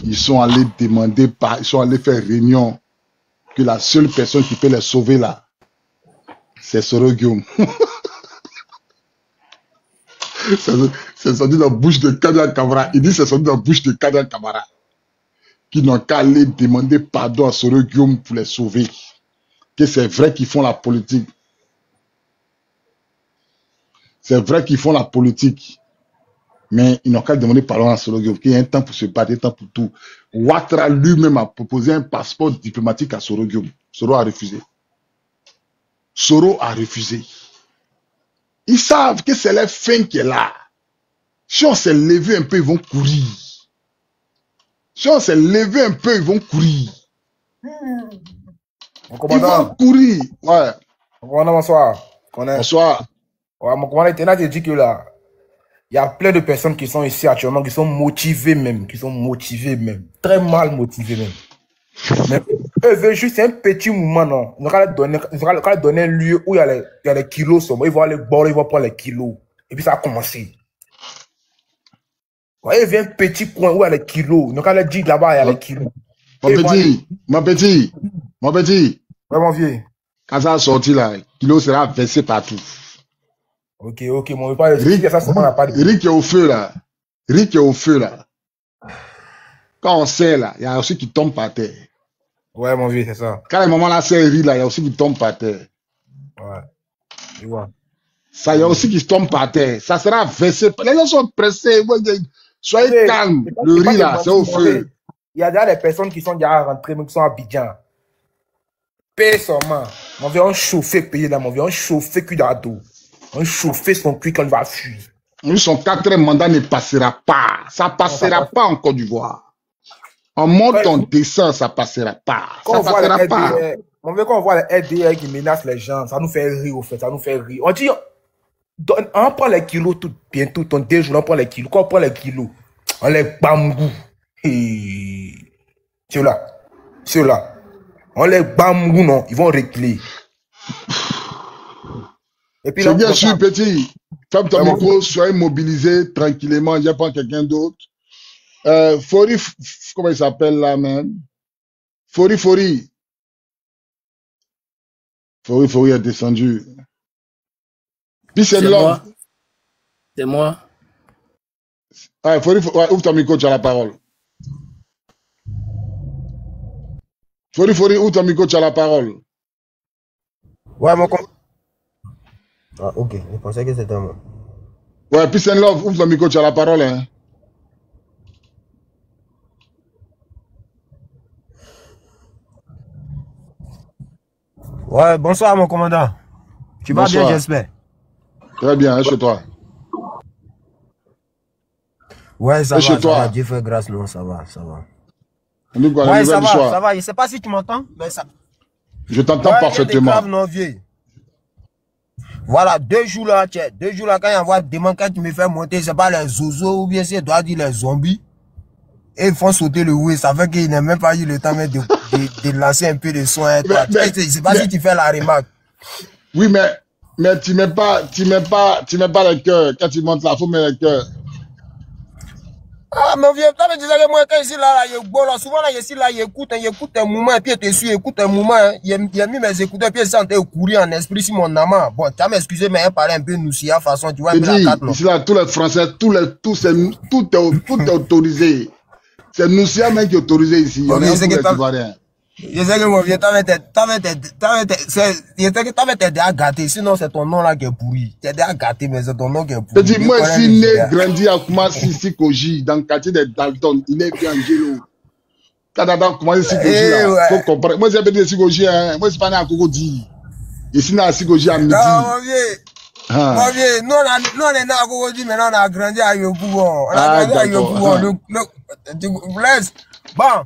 A: ils sont allés faire réunion que la seule personne qui peut les sauver, là, c'est Soro Guillaume. C'est sorti dans la bouche de Kadian Kamara. Il dit c'est sorti dans la bouche de Kadian Kamara. Qui n'ont qu'à aller demander pardon à Soro Guillaume pour les sauver. Que c'est vrai qu'ils font la politique. C'est vrai qu'ils font la politique. Mais ils n'ont qu'à demander pardon à Soro Guillaume. Qu'il y a un temps pour se battre, un temps pour tout. Ouattara lui-même a proposé un passeport diplomatique à Soro Guillaume. Soro a refusé. Ils savent que c'est leur fin qui est là. Si on s'est levé un peu, ils vont courir. Ils vont courir.
C: Mon commandant.
A: Ils vont courir. Ouais.
C: Mon commandant, bonsoir.
A: Bonsoir.
C: Ouais, mon commandant, il te dit que là, il y a plein de personnes qui sont ici actuellement, qui sont motivées même. Très mal motivées même. Mais eux veulent juste un petit mouvement, non. Ils vont leur donner un lieu où il y a les kilos. Ils vont aller boire, ils vont prendre les kilos. Et puis ça a commencé. Ouais, il vient un petit coin où il y a les kilos. Ils vont leur dire là-bas, il y a les kilos.
A: Mon petit.
C: Ouais, mon vieux.
A: Quand ça a sorti là, le kilo sera versé partout.
C: Ok, mon vieux, pas de ça, on n'a pas de...
A: Rick est au feu là. Quand on sait là, il y a aussi qui tombe par terre.
C: Ouais, mon vieux, c'est ça.
A: Quand les mamans là servent là, il y a aussi qui tombe par terre.
C: Ouais. Tu vois.
A: Ça, il y a aussi qui tombe par terre. Ça sera versé. Les gens sont pressés. Soyez calmes. Le riz là, c'est au feu.
C: Il y a déjà des personnes qui sont déjà rentrées, mais qui sont à Abidjan. Paye seulement. On vient chauffer payer là, on vient chauffer cuit d'ado. On chauffer son cuit quand il va fuir.
A: Son 4e mandat ne passera pas. Ça passera pas en Côte d'Ivoire. On monte, on descend, ça passera pas. Ça passera pas.
C: Quand on voit les LDR qui menacent les gens, ça nous fait rire au fait, ça nous fait rire. On dit, on prend les kilos tout bientôt, ton 2 jours, on prend les kilos. Quand on prend les kilos, on les bambou. Ceux-là. On les bambou, non, ils vont reculer.
A: C'est bien sûr, petit. Ferme ton micro, soyez mobilisés tranquillement, il n'y a pas quelqu'un d'autre. Fori, comment il s'appelle là, même? Fori est descendu. Peace and love.
F: C'est moi.
A: Ah, Fori, ouvre ton micro, tu as la parole. Fori, ouvre ton micro, tu as la parole.
G: Ouais, mon compte. Ah, ok, je pensais que c'était moi.
A: Ouais, peace and love, ouvre ton micro, tu as la parole, hein.
G: Ouais, bonsoir, mon commandant. Tu vas bien, j'espère.
A: Très bien, et chez toi?
G: Ouais, ça va,
A: chez toi?
G: Dieu fait grâce, non, ça va.
A: Ouais,
G: ça va. Je sais pas si tu m'entends, mais ça...
A: Je t'entends parfaitement.
G: Grave, non, vieux. Voilà, 2 jours là, quand il y a des manques, quand tu me fais monter, c'est pas les zozos ou bien c'est doit dire les zombies. Et ils font sauter le oui, ça fait qu'il n'a même pas eu le temps de lancer un peu de soin. Je sais pas si tu fais la remarque.
A: Oui, mais tu mets pas le cœur. Quand tu montes là, il faut mettre le cœur.
G: Ah, mais vieux, tu me disais que moi, quand ici, là, souvent, là, ici, là, il écoute un moment, et puis, tu suis, écoute un moment, il a mis mes écouteurs, puis il sentait courir en esprit sur mon amant. Bon, tu vas m'excuser, mais il parlait un peu nous, si, à façon, tu vois,
A: ici, là, tous les Français, tout est autorisé. C'est Noussia même qui est autorisé ici. On est tous les Ivoiriens.
G: Je sais que mon vieux, t'avais déjà gâté, sinon c'est ton nom là qui est pourri. T'es déjà gâté, mais c'est ton nom qui est pourri.
A: Je dis, moi, je suis né, grandi à Koumassi, Sikoji, dans le quartier de Dalton. Il est bien Angelo. Quand on a commencé Sikoji, là, faut comprendre. Moi, j'ai appelé Sikoji, hein. Moi, je suis pas né à Kokodi. Je suis né à Sikoji à midi.
G: Non, mon vieux. Mon vieux, nous, on est né à Kokodi, mais on a grandi à Yopougon. On a grandi à Yopougon. Bon.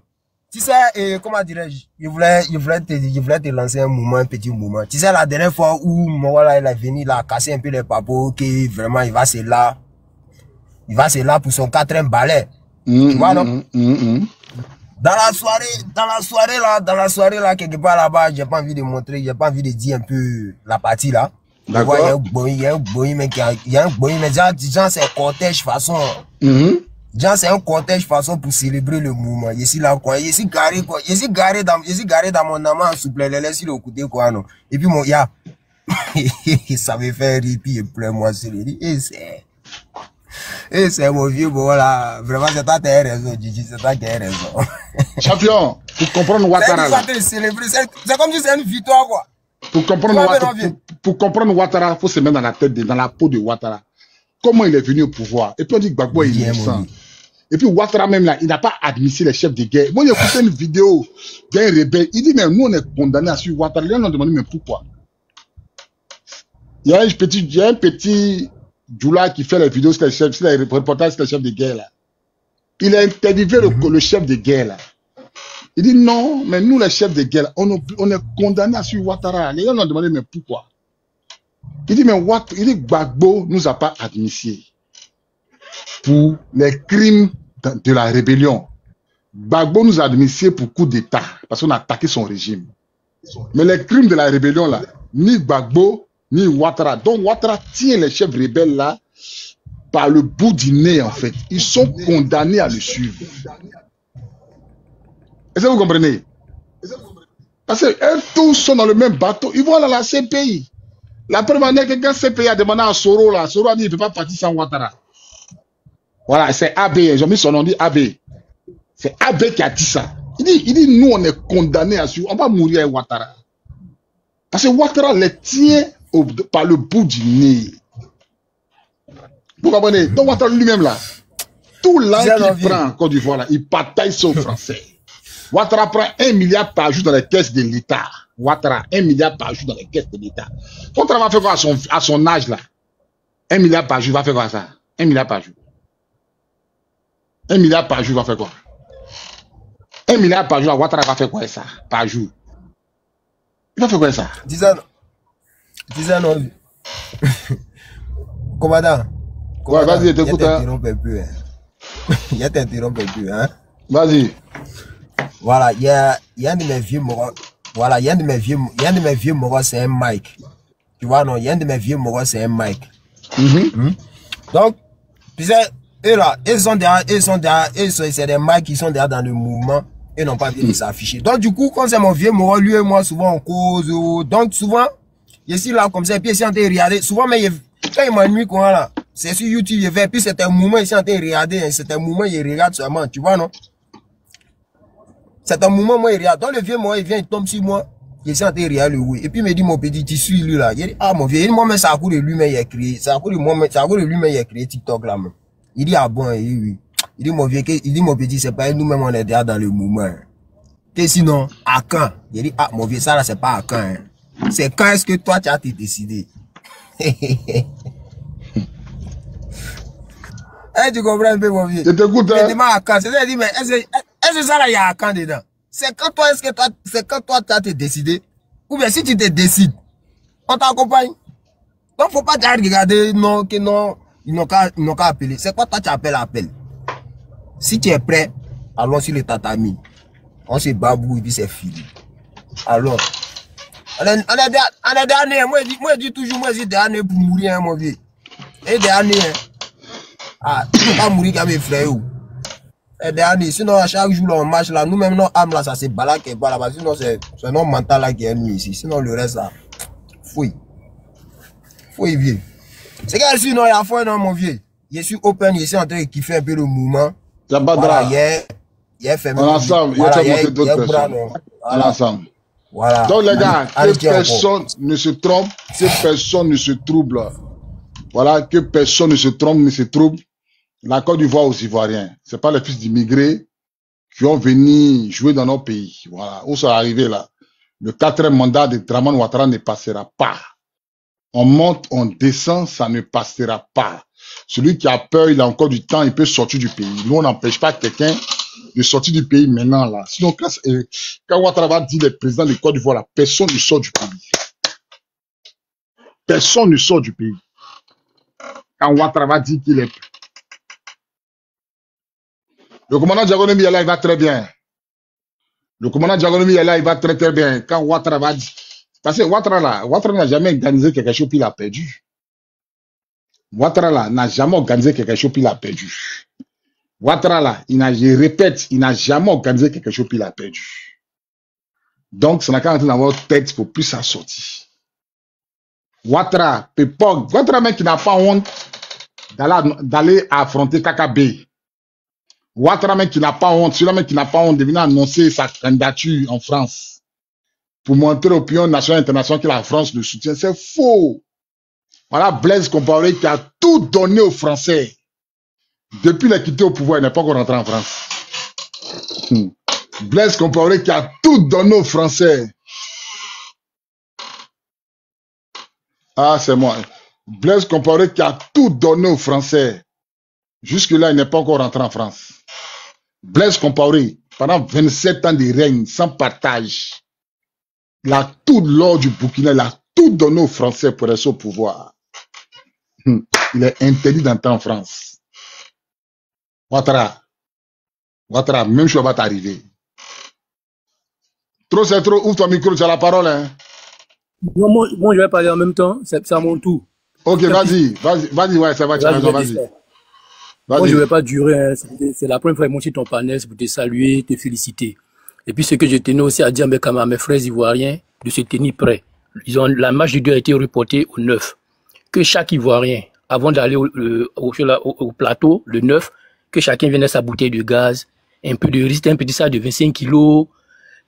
G: Tu sais, comment dirais-je, je voulais te lancer un petit moment. Tu sais, la dernière fois où voilà, il est venu là, casser un peu les papos, que vraiment, il va se là pour son 4e balai. Tu vois, non? Dans la soirée là, quelque part là-bas, j'ai pas envie de montrer, j'ai pas envie de dire un peu la partie là.
A: D'accord.
G: Il y a un boy, mais genre, c'est un cortège façon. Genre, c'est un cortège façon pour célébrer le mouvement. Je suis là, quoi. Je suis garé dans mon amant, s'il vous plaît, laissez le côté, quoi, non. Et puis, ça me fait rire, puis il pleure, moi, sur le dit. Et c'est mon vieux, bon, voilà. Vraiment, c'est toi qui as raison, Gigi, c'est toi qui as raison.
A: Champion, pour comprendre Ouattara, là.
G: C'est comme si c'est une victoire, quoi.
A: Pour comprendre Ouattara, faut se mettre dans la tête, dans la peau de Ouattara. Comment il est venu au pouvoir? Et puis on dit que Gbagbo est innocent. Et puis Ouattara même là, il n'a pas admis les chefs de guerre. Moi j'ai écouté une vidéo d'un rebelle. Il dit mais nous on est condamnés à suivre Ouattara. Les gens ont demandé mais pourquoi? Il y a un petit Djoula qui fait les vidéos sur les reportages sur les chefs de guerre là. Il a interviewé le chef de guerre là. Il dit non, mais nous les chefs de guerre, on est condamnés à suivre Ouattara. Les gens ont demandé mais pourquoi? Il dit mais Gbagbo nous a pas admis pour les crimes de la rébellion. Gbagbo nous a admis pour coup d'État parce qu'on a attaqué son régime. Mais les crimes de la rébellion là, ni Gbagbo ni Ouattara. Donc Ouattara tient les chefs rebelles là par le bout du nez en fait. Ils sont condamnés à le suivre. Est-ce que vous comprenez? Parce qu'eux tous sont dans le même bateau. Ils vont à la CPI. La première année, quelqu'un CPI a demandé à Soro là. Soro a dit il ne peut pas partir sans Ouattara. Voilà, c'est AB. J'ai mis son nom, dit AB. C'est AB qui a dit ça. Il dit nous on est condamnés à suivre. On va mourir avec Ouattara. Parce que Ouattara les tient par le bout du nez. Vous comprenez? Donc Ouattara lui-même là, tout l'argent qu'il prend en Côte d'Ivoire là, il bataille sur le français. Ouattara prend 1 milliard par jour dans les caisses de l'État. Ouattara, 1 milliard par jour dans les caisses de l'État. Ouattara va faire quoi à son âge là? 1 milliard par jour, va faire quoi ça? 1 milliard par jour. 1 milliard par jour va faire quoi? 1 milliard par jour, Ouattara va faire quoi ça? Par jour. Il va faire quoi ça?
G: 10 ans. 10 ans, non. Commandant.
A: Ouais, vas-y, t'écoute.
G: Il t'interrompt un peu, hein.
A: Vas-y.
G: Voilà, il y a un de mes vieux morons. Voilà, il y a un de mes vieux morons, c'est un Mike. Tu vois, non, il y a un de mes vieux morons, c'est un Mike. Donc, tu sais, eux là, c'est des Mike qui sont derrière dans le mouvement et n'ont pas envie de s'afficher. Donc, du coup, quand c'est mon vieux moron, lui et moi, souvent, on cause. Donc, souvent, je suis là comme ça, et puis, ici, on t'a regardé. Souvent, mais quand il m'ennuie, quoi, là, c'est sur YouTube, je vais, puis c'est un mouvement, ici, on t'a regardé, c'est un mouvement, il regarde seulement, tu vois, non? C'est un mouvement, moi, il regarde. Donc, le vieux moron, il vient, il tombe sur moi. Il s'est regarder le oui. Et puis, il me dit, mon petit, tu suis lui, là. Il dit, ah, mon vieux, il dit, moi, mais ça a cours de lui-même, il a créé. Ça a cours de lui-même, il a créé TikTok, là, même. Il dit, ah bon, il dit, oui. Il dit, mon vieux, il dit, mon petit, c'est pas nous-mêmes, on est derrière dans le mouvement. Et sinon, à quand? Il dit, ah, mon vieux, ça, là, c'est pas à quand, hein. C'est quand est-ce que toi, tu as décidé? Eh, tu comprends un peu, mon vieux?
A: Je t'écoute, hein.
G: Il dit, à quand? C'est-à-dire, mais, est-ce que ça, là, il y a à quand dedans? C'est quand toi, tu as décidé? Ou bien, si tu te décides, on t'accompagne. Donc, faut pas regarder, non, que non, ils n'ont qu'à appeler. C'est quoi toi, tu appelles? Si tu es prêt, allons sur le tatami. On se babouille, puis c'est fini. Alors, on est dernier, moi, je dis toujours, moi, je dis dernier pour mourir, hein, mon vieux. Et dernier, hein. Ah, tu peux pas mourir comme mes frères, ou. Et dernier, sinon, à chaque jour, là, on marche là, nous-mêmes, nos âmes, là, ça se balade, et voilà, sinon, c'est notre mental, là, qui est nous ici. Sinon, le reste, là, fouille, vieux. C'est que sinon, il y a foi, non, mon vieux. Je suis open, je suis en train de kiffer un peu le mouvement. Voilà, il y a fait
A: ensemble, il y a fait d'autres personnes. Ensemble.
G: Voilà.
A: Donc, les gars, que personne ne se trompe, que personne ne se trouble. Voilà, que personne ne se trompe, ne se trouble. La Côte d'Ivoire aux Ivoiriens, c'est pas les fils d'immigrés qui ont venu jouer dans nos pays. Voilà, où sont arrivés là. Le 4e mandat de Dramane Ouattara ne passera pas. On monte, on descend, ça ne passera pas. Celui qui a peur, il a encore du temps, il peut sortir du pays. Nous, on n'empêche pas quelqu'un de sortir du pays maintenant là. Sinon, quand Ouattara va dire le président de Côte d'Ivoire là, personne ne sort du pays. Personne ne sort du pays. Quand Ouattara va dire qu'il est... Le commandant Diagonomi là, il va très bien. Le commandant Diagonomi là, il va très très bien. Quand Ouattara va dire... Parce que Ouattara n'a jamais organisé quelque chose puis il a perdu. Ouattara là n'a jamais organisé quelque chose puis il a perdu. Ouattara là, je répète, il n'a jamais organisé quelque chose puis il a perdu. Donc, ça n'a qu'à entrer dans votre tête pour plus s'en sortir. Ouattara, même qui n'a pas honte d'aller affronter KKB. Ouattara même qui n'a pas honte, celui-là même qui n'a pas honte de venir annoncer sa candidature en France pour montrer aux opinions nationales et internationales que la France le soutient. C'est faux. Voilà Blaise Compaoré qui a tout donné aux Français. Depuis qu'il a quitté au pouvoir, il n'est pas encore rentré en France. Blaise Compaoré qui a tout donné aux Français. Ah, c'est moi. Blaise Compaoré qui a tout donné aux Français. Jusque-là, il n'est pas encore rentré en France. Blaise Compaoré, pendant 27 ans de règne, sans partage, il a tout l'or du Burkina, il a tout donné aux Français pour rester au pouvoir. Il est interdit d'entrer en France. Ouattara, même chose va t'arriver. Trop c'est trop, ouvre ton micro, tu as la parole. Hein.
F: Non, moi, je vais parler en même temps, c'est à mon tour.
A: Ok, vas-y, ouais, ça va, tu as raison, vas-y.
F: Moi, je ne vais pas durer, hein. C'est la première fois que je monte sur ton panel, c'est pour te saluer, te féliciter. Et puis, ce que je tenais aussi à dire à mes frères ivoiriens, de se tenir prêts. La match du 2 a été reportée au 9. Que chaque Ivoirien, avant d'aller au plateau, le 9, que chacun vienne à sa bouteille de gaz, un peu de riz, un petit sac de 25 kilos,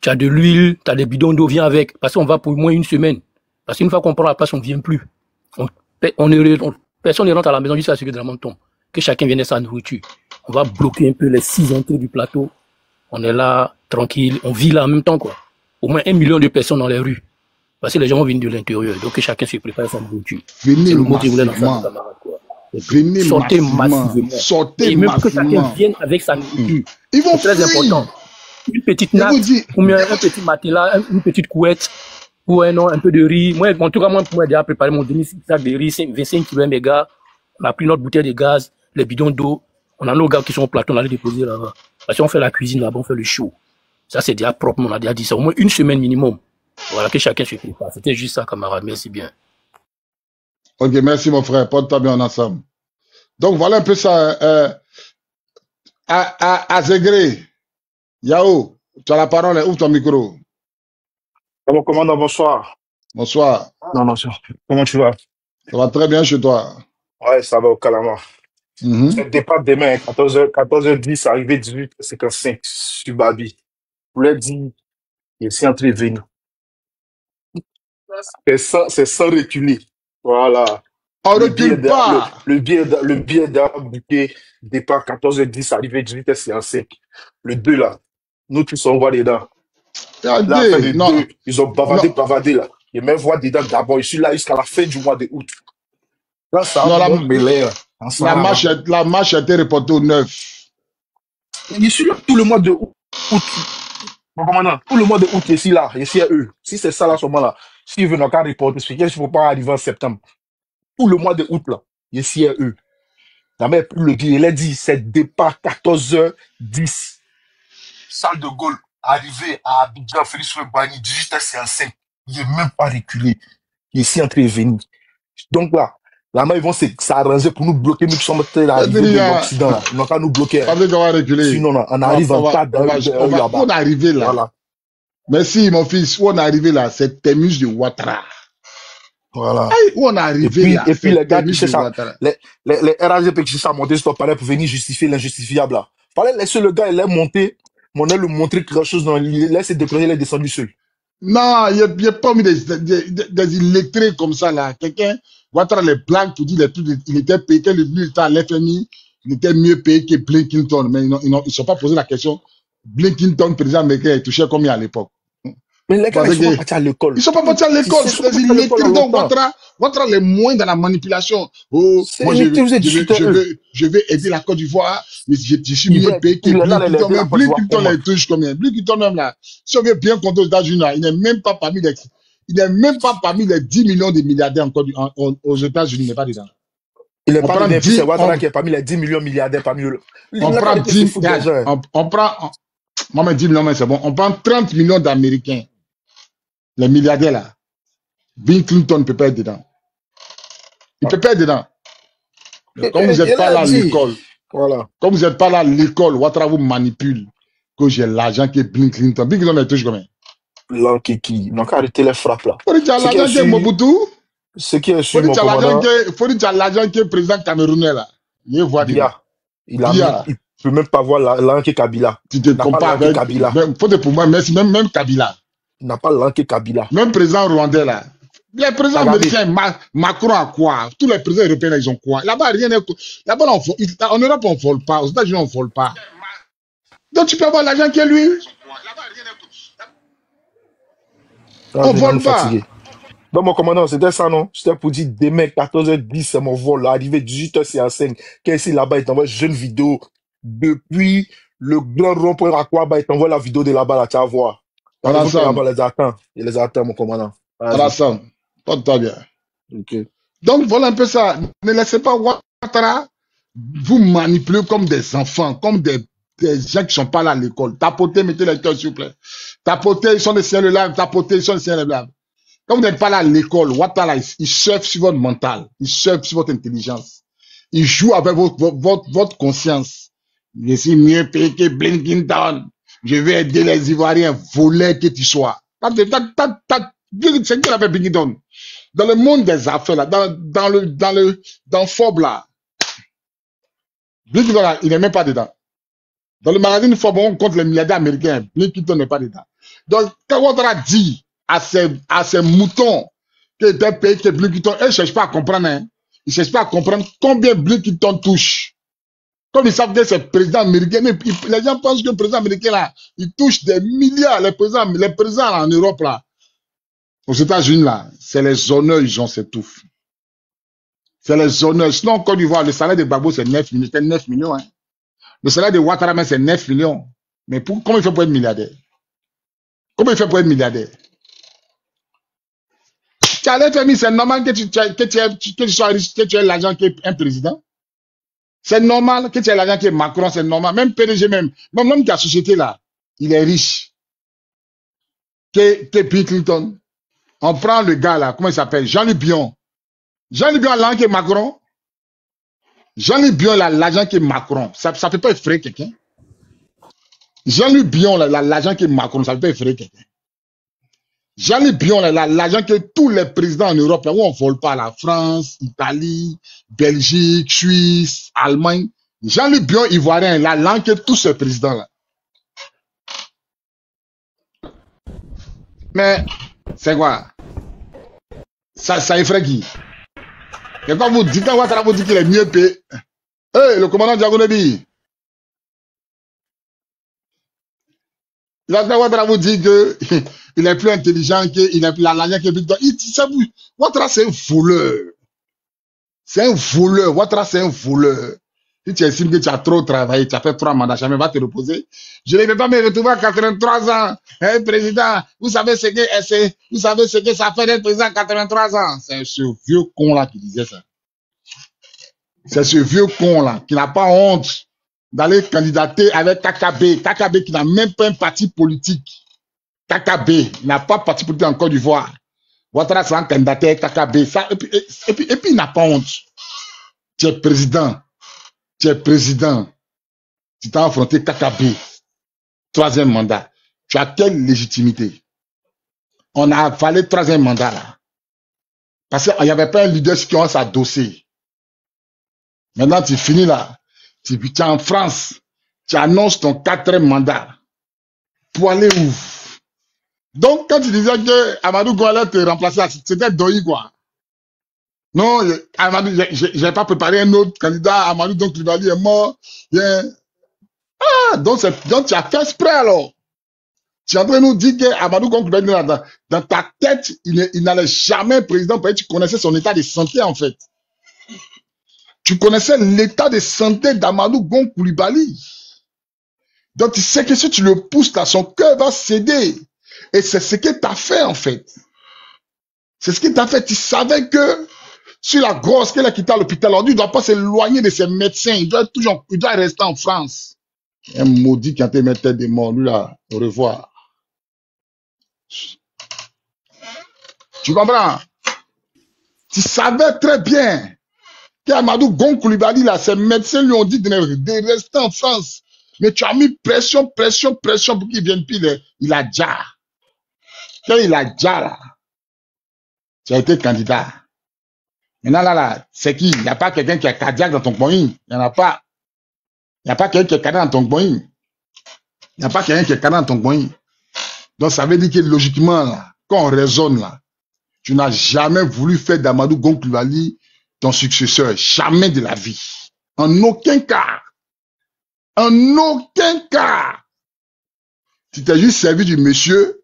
F: tu as de l'huile, tu as des bidons d'eau, viens avec. Parce qu'on va pour au moins une semaine. Parce qu'une fois qu'on prend la place, on ne vient plus. Personne ne rentre à la maison jusqu'à ce que Dramane tombe. Que chacun vienne à sa nourriture. On va bloquer un peu les 6 entrées du plateau. On est là, tranquille, on vit là en même temps, quoi. Au moins 1 million de personnes dans les rues. Parce que les gens vont venir de l'intérieur. Donc que chacun se prépare sa nourriture. C'est le mot que je voulais lancer à mes camarades, quoi.
A: Venez
F: sortez
A: massivement. Sortez
F: et même que
A: massivement.
F: chacun vienne avec sa nourriture.
A: Ils vont
F: C'est très important. Une petite natte, ou bien un petit matelas, une petite couette, ou un peu de riz. Moi, en tout cas, moi, pour déjà préparer mon demi-sac de riz, 25 kg, mes gars. On a pris notre bouteille de gaz, les bidons d'eau. On a nos gars qui sont au plateau, on a les déposer là-bas. Parce qu'on fait la cuisine là-bas, on fait le show. Ça, c'est déjà propre, on a déjà dit ça. Au moins une semaine minimum. Voilà, que chacun se prépare. C'était juste ça, camarade. Merci bien.
A: Ok, merci mon frère. Porte-toi bien ensemble. Donc, voilà un peu ça. À Zégré, Yao, tu as la parole, ouvre ton micro.
H: Bon, commandant, bonsoir.
A: Bonsoir.
H: Non, comment tu vas?
A: Ça va très bien chez toi.
H: Ouais, ça va au calama. C'est le départ demain, 14h10, arrivé 18h55, sur Babi. Je voulais dire, il est entré venir. C'est sans reculer. Voilà.
A: On ne recule pas.
H: Le billet d'un bouquet, départ 14h10, arrivé 18h55. Le 2 là, nous tous on voit dedans. Là, les deux, ils ont bavardé là. Et même voir dedans d'abord, je suis là jusqu'à la fin du mois de août. Là, ça va mêler.
A: La marche a été reportée au 9.
H: Je suis là tout le mois de août. Mon commandant, tout le mois de août, je suis là. Je suis à eux. Si c'est ça là, ce moment-là, s'ils veulent encore reporter, c'est qu'il ne faut pas arriver en septembre. Tout le mois de août là, je suis à eux. La mère, le guide, il a dit, c'est départ 14h10. Salle de Gaulle, arrivé à Abidjan, Félix Ouebani, 18h55. Il n'est même pas reculé. Il est ici en train de venir. Donc là, là-bas, ils vont s'arranger pour nous bloquer, nous qui sommes arrivés de l'Occident là. Ils n'ont qu'à nous bloquer. Sinon, on arrive en tas là-bas.
A: On est arrivé là. Voilà. Merci, mon fils. Où on est arrivé là, c'est Temus de Ouattara.
H: Voilà.
A: Où on est arrivé là.
H: Et puis les gars qui cherchent ça, les RAGP qui cherchent à monter sur ton palais pour venir justifier l'injustifiable là. Fallait laisser le gars, il est monté, on a lui montrer quelque chose, il laisse déclencher, il est descendu seul.
A: Non, il n'y a pas mis des illettrés comme ça là. Quelqu'un, Ouattara les blagues pour dire il était payé, lui était à l'FMI, il était mieux payé que Blinkenton. Mais ils ne sont pas posé la question. Blinkenton, président américain, il touchait combien à l'époque?
H: Mais les gars, ils sont pas partis à l'école.
A: Ils sont pas partis à l'école. Les illettrés, donc Ouattara les moins dans la manipulation. Oh, moi, je vais aider la Côte d'Ivoire. Je suis mieux payé que Blinkenton. Mais Blinkenton les touche combien? Blinkenton même là, si on veut bien compter aux États-Unis, il n'est même pas parmi les 10 millions de milliardaires aux États-Unis, il n'est pas dedans.
H: Il n'est pas dedans, c'est Ouattara qui est parmi les 10 millions de milliardaires parmi eux.
A: On prend, moi, mais 10 millions, mais c'est bon. On prend 30 millions d'Américains. Les milliardaires là. Bill Clinton ne peut pas être dedans. Il ne peut pas être dedans. Comme vous n'êtes pas là à l'école, comme vous n'êtes pas là à l'école, Ouattara vous manipule. Que j'ai l'argent qui est Bill Clinton. Bill Clinton est toujours combien?
H: L'enquiki. Donc arrêtez les frappes là.
A: Faut dire l'argent qui est Mobutu.
H: Ce qui est sûr,
A: faut dire l'argent qui est président camerounais là. Il
H: peut même pas voir l'enquête Kabila.
A: Tu te compares avec Kabila. Faut pour moi, même Kabila.
H: Il n'a pas l'enquête Kabila.
A: Même président rwandais là. Les présidents américains, Macron a quoi? Tous les présidents européens là, ils ont quoi? Là-bas, rien n'est. Là-bas, en Europe, on ne vole pas. Aux États-Unis, on ne vole pas. Donc, tu peux avoir l'argent qui est lui. On ne vole pas.
H: Donc, mon commandant, c'était ça, non? C'était pour dire demain, 14h10, c'est mon vol, là, arrivé 18h55. Qu'est-ce là-bas, il t'envoie une jeune vidéo depuis le grand rond-point à quoi, il t'envoie la vidéo de là-bas, là, tu vas voir. Il les attend, mon commandant.
A: Alassane, porte-toi bien.
H: Okay.
A: Donc, voilà un peu ça. Ne laissez pas Ouattara vous manipuler comme des enfants, comme des gens qui ne sont pas là à l'école. Tapotez, mettez les cœurs, s'il vous plaît. Tapotez, ils sont des ciels là, tapotez, ils sont des ciels là. Quand vous n'êtes pas là à l'école, Ouattara, il surfe sur votre mental, il surfe sur votre intelligence. Il joue avec votre conscience. Je suis mieux payé que Blinkenton. Je vais aider les Ivoiriens, voler que tu sois. C'est qui l'appelle Blinkenton? Dans le monde des affaires, là, dans Forbes, là, Blinkenton, là, il n'est même pas dedans. Dans le magazine Forbes, on compte les milliardaires américains. Blinkenton n'est pas dedans. Donc, quand Ouattara dit à ces moutons que des pays que Blinkenton, ils ne cherchent pas à comprendre, hein. Ils ne cherchent pas à comprendre combien Blinkenton touche. Comme ils savent que c'est le président américain, mais les gens pensent que le président américain, là, il touche des milliards. Les présidents là, en Europe, là, aux États-Unis, là, c'est les honneurs, ils ont, c'est tout. C'est les honneurs. Sinon, en Côte d'Ivoire, le salaire de Gbagbo, c'est 9 millions. C'est 9 millions. Hein. Le salaire de Ouattara, c'est 9 millions. Mais comment il fait pour être milliardaire? Comment il fait pour être milliardaire? C'est normal que tu sois riche, que tu aies l'argent qui est un président. C'est normal que tu aies l'argent qui est Macron, c'est normal. Même PDG, même l'homme qui a société là, il est riche. Que Bill Clinton. On prend le gars là, comment il s'appelle? Jean-Luc Bion. Jean-Luc Bion, l'argent qui est Macron. Jean-Luc Bion, l'argent qui est Macron. Ça ne peut pas effrayer quelqu'un. Jean-Luc Bion, l'argent qui est Macron, ça ne peut pas effrayer quelqu'un. Jean-Luc Bion, l'argent que tous les présidents en Europe, là où on ne vole pas, la France, Italie, Belgique, Suisse, Allemagne. Jean-Luc Bion, ivoirien, l'argent que tous ces présidents-là. Mais, c'est quoi? Ça effraie qui? Et quand vous dites, vous dites qu'il est mieux payé. Hey, le commandant Diagonebi. Ouattara vous dit qu'il est plus intelligent, qu'il est plus l'argent qui est plus. Ouattara, c'est un voleur. C'est un voleur. Ouattara, c'est un voleur. Si tu estimes que tu as trop travaillé, tu as fait 3 mandats, jamais va te reposer. Je ne vais pas me retrouver à 83 ans. Hein, président, vous savez ce que ça fait d'être président à 83 ans. C'est ce vieux con-là qui disait ça. C'est ce vieux con-là qui n'a pas honte d'aller candidater avec KKB. KKB qui n'a même pas un parti politique. KKB, il n'a pas de parti politique en Côte d'Ivoire. Ouattara sera candidaté avec KKB. Ça, et puis il n'a pas honte. Tu es président. Tu es président. Tu t'as affronté KKB. 3e mandat. Tu as quelle légitimité? On a avalé 3e mandat là. Parce qu'il n'y avait pas un leader qui a s'adosser. Maintenant, tu finis là. Tu es en France. Tu annonces ton 4e mandat. Pour aller où? Donc, quand tu disais que Amadou Go allait te remplacer, c'était Doyi quoi. Non, Amadou, j'ai pas préparé un autre candidat. Amadou, donc Koulibaly est mort. Yeah. Ah, donc tu as fait exprès alors. Tu es en train de nous dire que Amadou Koulibaly, dans ta tête, il n'allait jamais président parce que tu connaissais son état de santé en fait. Tu connaissais l'état de santé d'Amadou Gon Koulibaly. Donc tu sais que si tu le pousses là, son cœur va céder. Et c'est ce que tu as fait en fait. C'est ce que tu as fait. Tu savais que sur la grosse qu'elle a quitté à l'hôpital, aujourd'hui, il ne doit pas s'éloigner de ses médecins. Il doit rester en France. Un maudit qui a été mettre des morts. Lui là, au revoir. Tu comprends? Tu savais très bien qu'Amadou Gon Koulibaly, là, ses médecins lui ont dit de rester en France. Mais tu as mis pression pour qu'il vienne. Puis il a déjà. Quand il a déjà, là, tu as été candidat. Maintenant, là, c'est qui? Il n'y a pas quelqu'un qui est cardiaque dans ton Boeing. Il n'y en a pas. Il n'y a pas quelqu'un qui est cardiaque dans ton Boeing. Il n'y a pas quelqu'un qui est cardiaque dans ton Boeing. Donc, ça veut dire que logiquement, là, quand on raisonne, là, tu n'as jamais voulu faire d'Amadou Gon Koulibaly ton successeur. Jamais de la vie. En aucun cas. En aucun cas. Tu t'es juste servi du monsieur.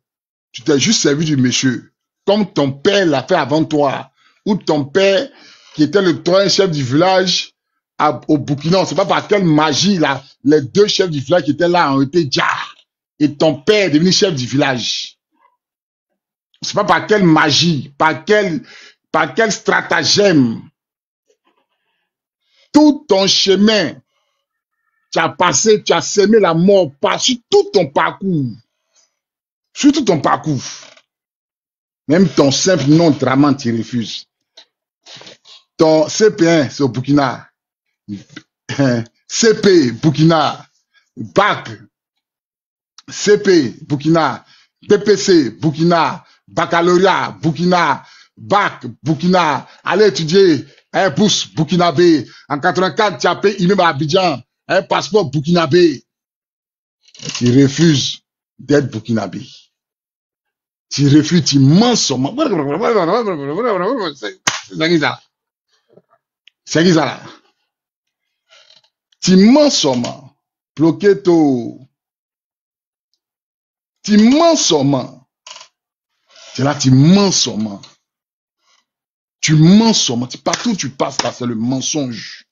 A: Tu t'es juste servi du monsieur. Comme ton père l'a fait avant toi. Ou ton père, qui était le 3e chef du village au Burkina. On ne sait pas par quelle magie, là, les 2 chefs du village qui étaient là ont été déjà. Et ton père est devenu chef du village. On ne sait pas par quelle magie, par quel stratagème. Tout ton chemin, tu as passé, tu as semé la mort sur tout ton parcours. Sur tout ton parcours. Même ton simple nom de Draman, tu refuses. Ton CP1, c'est au Burkina. CP, Burkina. BAC, CP, Burkina. BPC, Burkina. Baccalauréat, Burkina. BAC, Burkina. Allez étudier. Un bourse burkinabé. En 84, tu as payé immeuble à Abidjan. Un passeport burkinabé. Tu refuses d'être burkinabé. Tu refuses, tu mens seulement. C'est qui ça là? Tu mens seulement. Bloqué tout. Tu mens seulement. C'est là, tu mens seulement. Tu mens seulement. Partout où tu passes là, c'est le mensonge.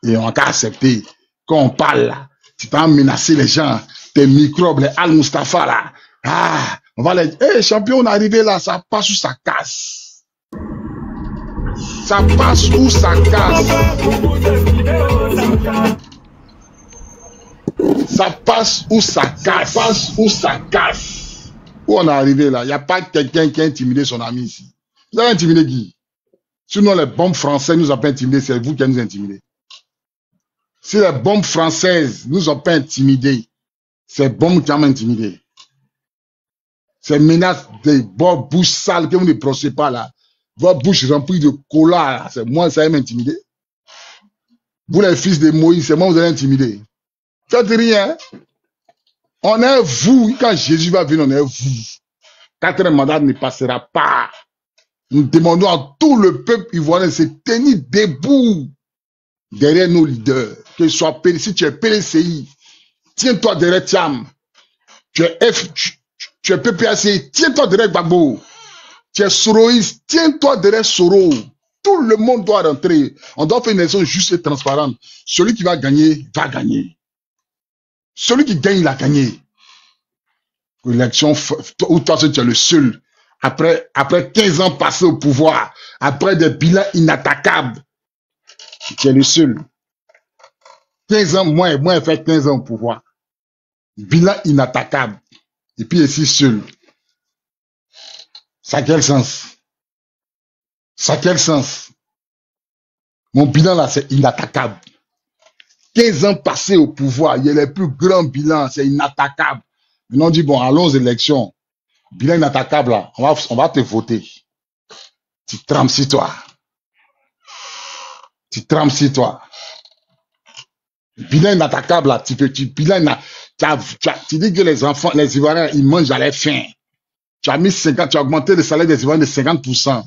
A: Et on a accepté. Quand on parle là, tu peux menacer les gens, tes microbes, les Al-Mustafa là. Ah, on va les dire, hey, champion, on est arrivé là, ça passe ou ça casse. Ça passe ou ça casse. Ça passe ou ça casse. Ça passe ou ça casse. Où on est arrivé là, il n'y a pas quelqu'un qui a intimidé son ami ici. Vous avez intimidé qui? Sinon les bombes françaises nous ont pas intimidé, c'est vous qui nous intimidé. Si les bombes françaises nous ont pas intimidé, c'est bombes qui ont intimidé. Ces menaces de votre bouche sale que vous ne procédez pas là, votre bouche remplie de cola, c'est moi ça m'intimider. Vous les fils de Moïse, c'est moi vous allez intimider. Faites rien. On est vous, quand Jésus va venir, on est vous. 4 mandats ne passera pas. Nous demandons à tout le peuple ivoirien de se tenir debout derrière nos leaders. Que ce soit si tu es PLCI, tiens-toi derrière Thiam. Tu es PPAC, tiens-toi derrière Gbagbo. Tu es Soroïs, tiens-toi derrière Soro. Tout le monde doit rentrer. On doit faire une élection juste et transparente. Celui qui va gagner, va gagner. Celui qui gagne, il a gagné. L'élection où toi, tu es le seul. Après 15 ans passés au pouvoir, après des bilans inattaquables, tu es le seul. 15 ans, moi, j'ai fait 15 ans au pouvoir. Bilan inattaquable. Et puis ici seul. Ça a quel sens? Ça a quel sens? Mon bilan là, c'est inattaquable. 15 ans passés au pouvoir, il y a les plus grands bilans, c'est inattaquable. Maintenant on dit, bon, allons aux élections. Bilan inattaquable là, on va te voter. Tu trembles sur toi. Tu trembles sur toi. Bilan inattaquable là, tu dis que les enfants, les Ivoiriens, ils mangent à la faim. Tu as mis 50, tu as augmenté le salaire des Ivoiriens de 50%.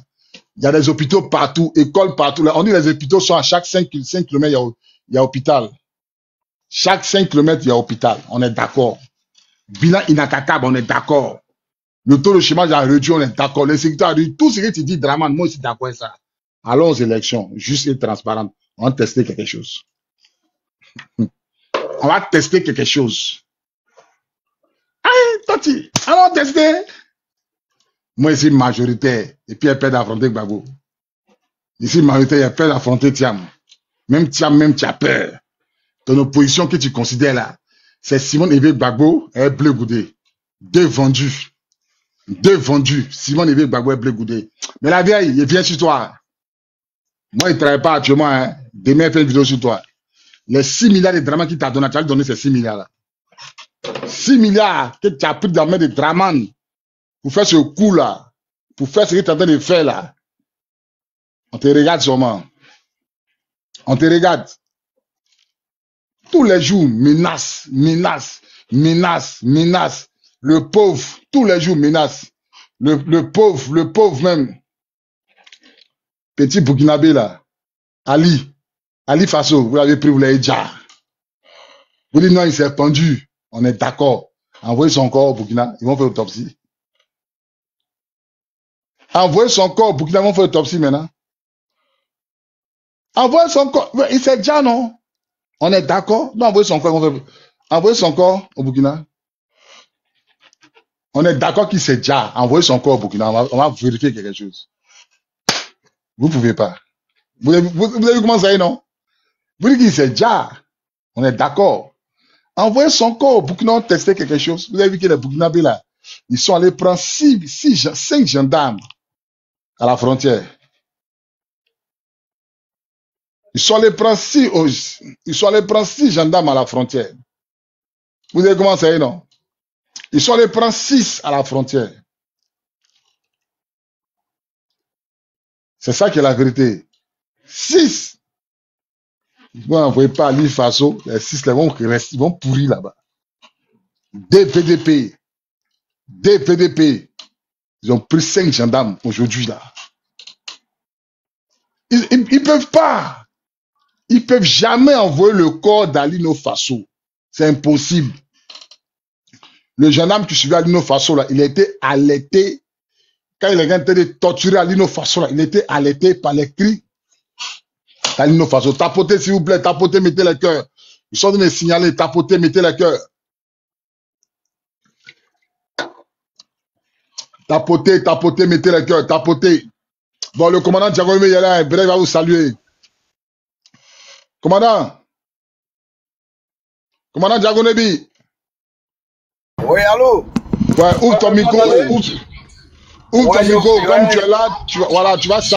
A: Il y a des hôpitaux partout, écoles partout. On dit que les hôpitaux sont à chaque 5 km, il y a hôpital. Chaque 5 km, il y a hôpital. On est d'accord. Bilan inattaquable, on est d'accord. Le taux de chômage a réduit, on est d'accord. Le secteur a réduit. Tout ce que tu dis, Draman, moi aussi d'accord avec ça. Allons aux élections, juste et transparentes. On va tester quelque chose. On va tester quelque chose. Allez, Tati, allons tester. Moi, ici, majoritaire. Et puis, il y a peur d'affronter Gbagbo. Ici, majoritaire, il y a peur d'affronter Thiam. Même Thiam, tu as peur. Ton opposition que tu considères là, c'est Simone Eve Gbagbo et Bleu Goudé. Deux vendus. Simone Eve Gbagbo et Bleu Goudé. Mais la vieille, il vient sur toi. Moi, il ne travaille pas actuellement. Hein. Demain, il fait une vidéo sur toi. Les 6 milliards de Draman qu'il t'a donné, tu as donné ces 6 milliards là. 6 milliards que tu as pris dans la main de Draman pour faire ce coup là, pour faire ce que tu es en train de faire là. On te regarde sûrement. On te regarde. Tous les jours, menace. Le pauvre, tous les jours, menace. Le pauvre même. Petit Burkinabé là. Ali Faso, vous l'avez pris, vous l'avez déjà. Vous dites non, il s'est pendu. On est d'accord. Envoyez son corps au Burkina, ils vont faire l'autopsie. Envoyez son corps au Burkina, ils vont faire l'autopsie maintenant. Envoyez son corps. Il s'est déjà, non? On est d'accord? Non, envoyez son corps. Envoyez son corps au Burkina. On est d'accord qu'il s'est déjà. Envoyez son corps au Burkina. On va vérifier quelque chose. Vous ne pouvez pas. Vous avez vu comment ça est, non? Vous dites qu'il s'est déjà. On est d'accord. Envoyez son corps au Burkina, tester quelque chose. Vous avez vu que les Burkinabés là, ils sont allés prendre 5 gendarmes à la frontière. Ils sont allés prendre 6 gendarmes à la frontière. Vous avez comment ça est, non? Ils sont allés prendre 6 à la frontière. C'est ça qui est la vérité. 6. Vous n'envoyez pas à l'île Faso, les 6 là ils vont pourrir là-bas. Des PDP. Ils ont pris 5 gendarmes aujourd'hui là. Ils peuvent pas. Ils peuvent jamais envoyer le corps d'Alino Faso. C'est impossible. Le gendarme qui suivait Alino Faso là, il a été alerté quand il est en train de torturer Alino Faso, il était alerté par les cris d'Alino Faso. Tapotez, s'il vous plaît, tapotez, mettez les cœurs. Ils sont en train de signaler, tapotez, mettez les cœurs. Tapotez, tapotez, mettez les cœurs, tapotez. Bon, le commandant Diagoné, il est là, bref, il va vous saluer. Commandant Diagoné.
G: Oui, allô?
A: Ouais, ouvre ton micro, ouvre ton micro, comme tu es là, tu vas